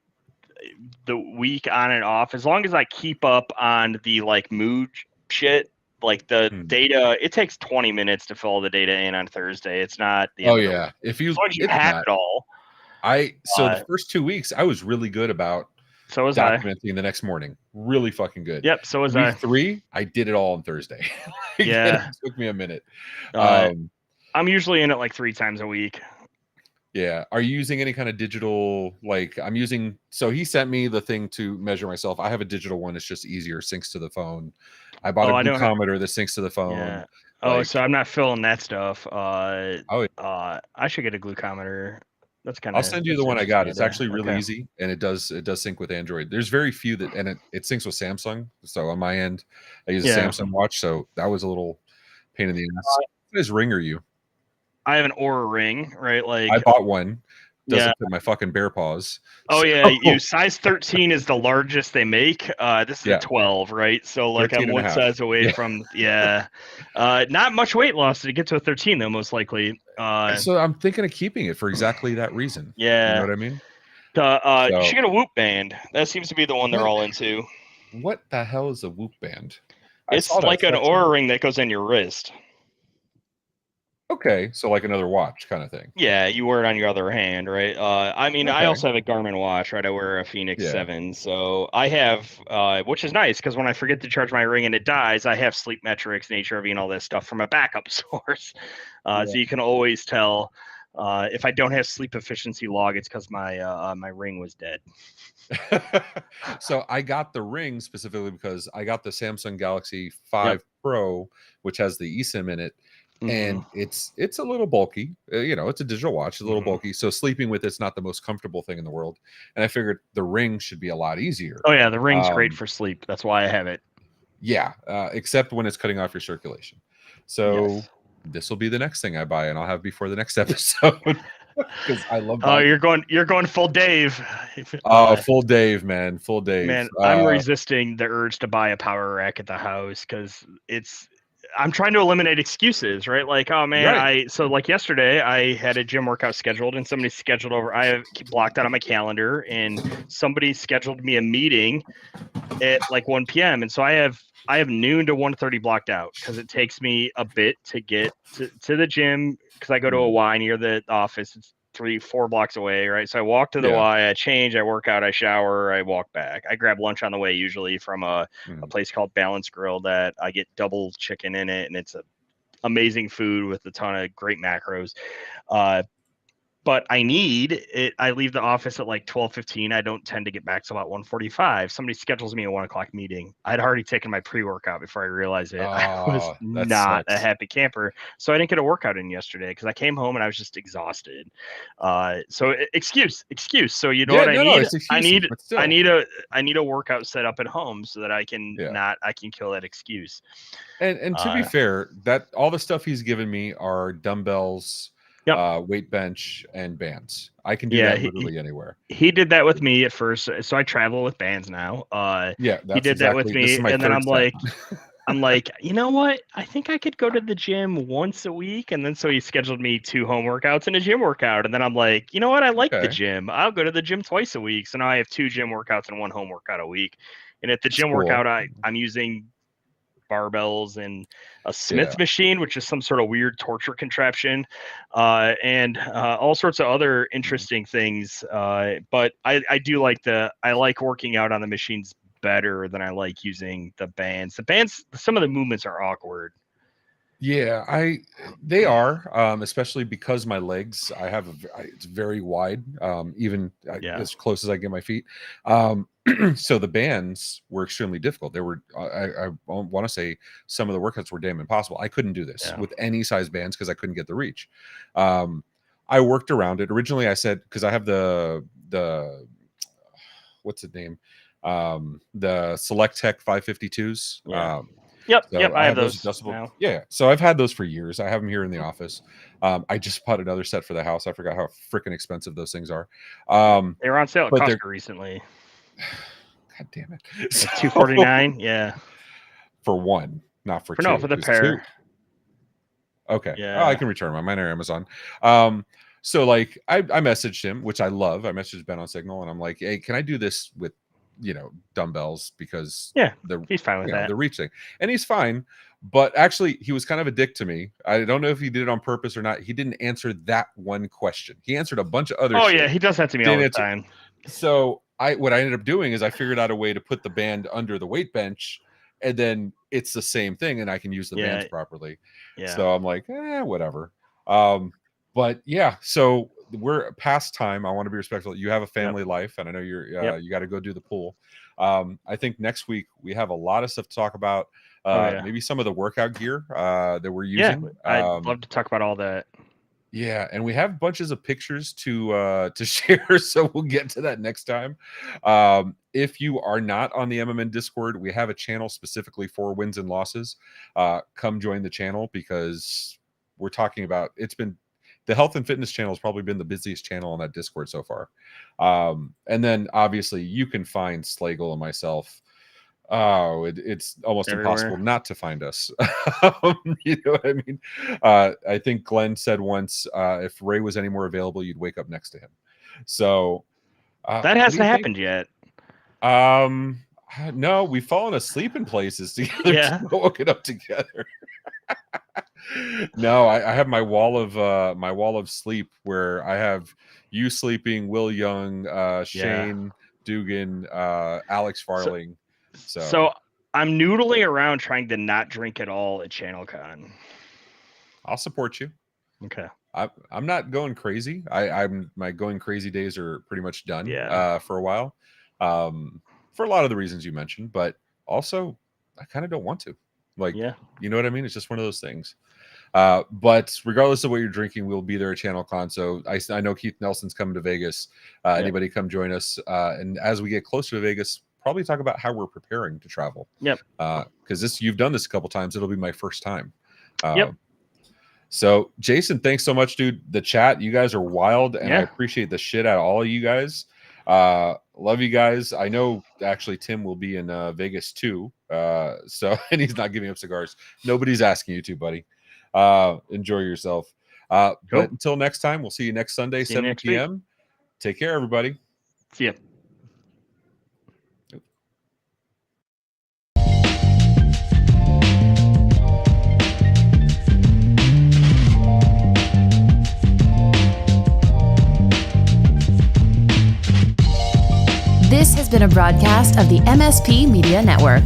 the week on and off. As long as I keep up on the mood shit, like the data, it takes 20 minutes to fill the data in on Thursday. It's not the end of the week. If you, as long as you have it all. So the first 2 weeks I was really good about So was I. documenting the next morning. Really fucking good. Yep. So was Week I. 3, I did it all on Thursday. Yeah. It took me a minute. I'm usually in it like 3 times a week. Yeah. Are you using any kind of digital, like I'm using, so he sent me the thing to measure myself. I have a digital one. It's just easier, syncs to the phone. I bought a glucometer that syncs to the phone. Yeah. Oh, so I'm not filling that stuff. I should get a glucometer. That's kind of. I'll send you the one I got. It's actually really easy, and it does sync with Android. There's very few that, and it syncs with Samsung. So on my end, I use a Samsung watch. So that was a little pain in the ass. What size ring are you? I have an Oura ring, right? Like I bought one. Doesn't fit my fucking bear paws. Oh yeah, you size 13 is the largest they make. This is a 12, right? So like I'm one size away from not much weight loss to get to a 13 though, most likely. So I'm thinking of keeping it for exactly that reason. Yeah, you know what I mean. You should get a Whoop band. That seems to be the one they're all into. What the hell is a Whoop band? It's like an Oura ring that goes on your wrist. Okay, so like another watch kind of thing. Yeah, you wear it on your other hand, right? I mean, I also have a Garmin watch, right? I wear a Phoenix 7, so I have, which is nice because when I forget to charge my ring and it dies, I have sleep metrics and HRV and all this stuff from a backup source. So you can always tell if I don't have sleep efficiency log, it's because my ring was dead. So I got the ring specifically because I got the Samsung Galaxy 5 Pro, which has the eSIM in it. And it's a little bulky, it's a digital watch, it's a little bulky. So sleeping with it's not the most comfortable thing in the world. And I figured the ring should be a lot easier. Oh yeah, the ring's great for sleep. That's why I have it. Yeah, except when it's cutting off your circulation. So this will be the next thing I buy, and I'll have before the next episode because I love. Oh, you're going full Dave. Full Dave, man, full Dave. Man, I'm resisting the urge to buy a power rack at the house because I'm trying to eliminate excuses, right? Like, oh man, so like yesterday I had a gym workout scheduled and somebody scheduled over. I have blocked out on my calendar and somebody scheduled me a meeting at like 1 p.m. And so I have noon to 1:30 blocked out because it takes me a bit to get to the gym because I go to a Y near the office. It's 3-4 blocks away, right? So I walk to the Y, I change, I work out, I shower, I walk back. I grab lunch on the way, usually from a place called Balance Grill that I get double chicken in it, and it's amazing food with a ton of great macros. But I need it. I leave the office at like 12:15. I don't tend to get back till about 1:45. Somebody schedules me a 1:00 meeting. I'd already taken my pre-workout before I realized it. I was not a happy camper. So I didn't get a workout in yesterday because I came home and I was just exhausted. So excuse. So you know what I need? I need a workout set up at home so that I can I can kill that excuse. And to be fair, that all the stuff he's given me are dumbbells, weight bench, and bands. I can do that literally anywhere. He did that with me at first, so I travel with bands now. He did that with me, and then I'm like, you know what? I think I could go to the gym once a week, and then so he scheduled me 2 home workouts and a gym workout, and then I'm like, you know what? I like the gym. I'll go to the gym twice a week. So now I have 2 gym workouts and 1 home workout a week. And at the gym workout, I'm using barbells and a Smith machine, which is some sort of weird torture contraption, and all sorts of other interesting things. But I do like I like working out on the machines better than I like using the bands. The bands, some of the movements are awkward. Yeah, they are, especially because my legs, I have it's very wide, even as close as I get my feet. So the bands were extremely difficult. They were, I want to say some of the workouts were damn impossible. I couldn't do this with any size bands because I couldn't get the reach. I worked around it. Originally I said, because I have the what's the name? The Select Tech 552s. Yep, so I have those adjustable now. Yeah, so I've had those for years. I have them here in the office. I just bought another set for the house. I forgot how freaking expensive those things are. They were on sale at Costco recently. God damn it. Like $249. Yeah. For one, not for two. No, for the pair. 2. Okay. Yeah. I can return mine are Amazon. So like I messaged him, which I love. I messaged Ben on Signal and I'm like, hey, can I do this with dumbbells, because he's fine with that. The reach thing, and he's fine. But actually, he was kind of a dick to me. I don't know if he did it on purpose or not. He didn't answer that one question. He answered a bunch of other. Oh yeah, he does that to me all the time. So what I ended up doing is I figured out a way to put the band under the weight bench, and then it's the same thing, and I can use the bands properly. So I'm like, whatever. But yeah, so we're past time. I want to be respectful. You have a family life, and I know you're you got to go do the pool. I think next week we have a lot of stuff to talk about. Maybe some of the workout gear that we're using. I'd love to talk about all that. Yeah, and we have bunches of pictures to share, so we'll get to that next time. If you are not on the MMN Discord, we have a channel specifically for wins and losses. Come join the channel, because we're talking about, the health and fitness channel has probably been the busiest channel on that Discord so far. And then obviously you can find Slagle and myself. It's almost impossible not to find us. You know what I mean? I think Glenn said once, if Ray was any more available, you'd wake up next to him. So that hasn't happened yet. No, we've fallen asleep in places together. Woken up together. No, I have my wall of sleep where I have you sleeping, Will Young, Shane Dugan, Alex Farling. So I'm noodling around trying to not drink at all at ChannelCon. I'll support you. Okay. I'm not going crazy. My going crazy days are pretty much done for a while. For a lot of the reasons you mentioned, but also I kind of don't want to. You know what I mean? It's just one of those things. But regardless of what you're drinking, we'll be there at ChannelCon. So I know Keith Nelson's coming to Vegas. Anybody come join us. And as we get closer to Vegas, probably talk about how we're preparing to travel. Because you've done this a couple times. It'll be my first time. So Jason, thanks so much, dude. The chat, you guys are wild, and I appreciate the shit out of all of you guys. Love you guys. I know actually Tim will be in Vegas too. So and he's not giving up cigars. Nobody's asking you to, buddy. Enjoy yourself. But until next time, we'll see you next Sunday, 7 p.m. Take care, everybody. See ya. This has been a broadcast of the MSP Media Network.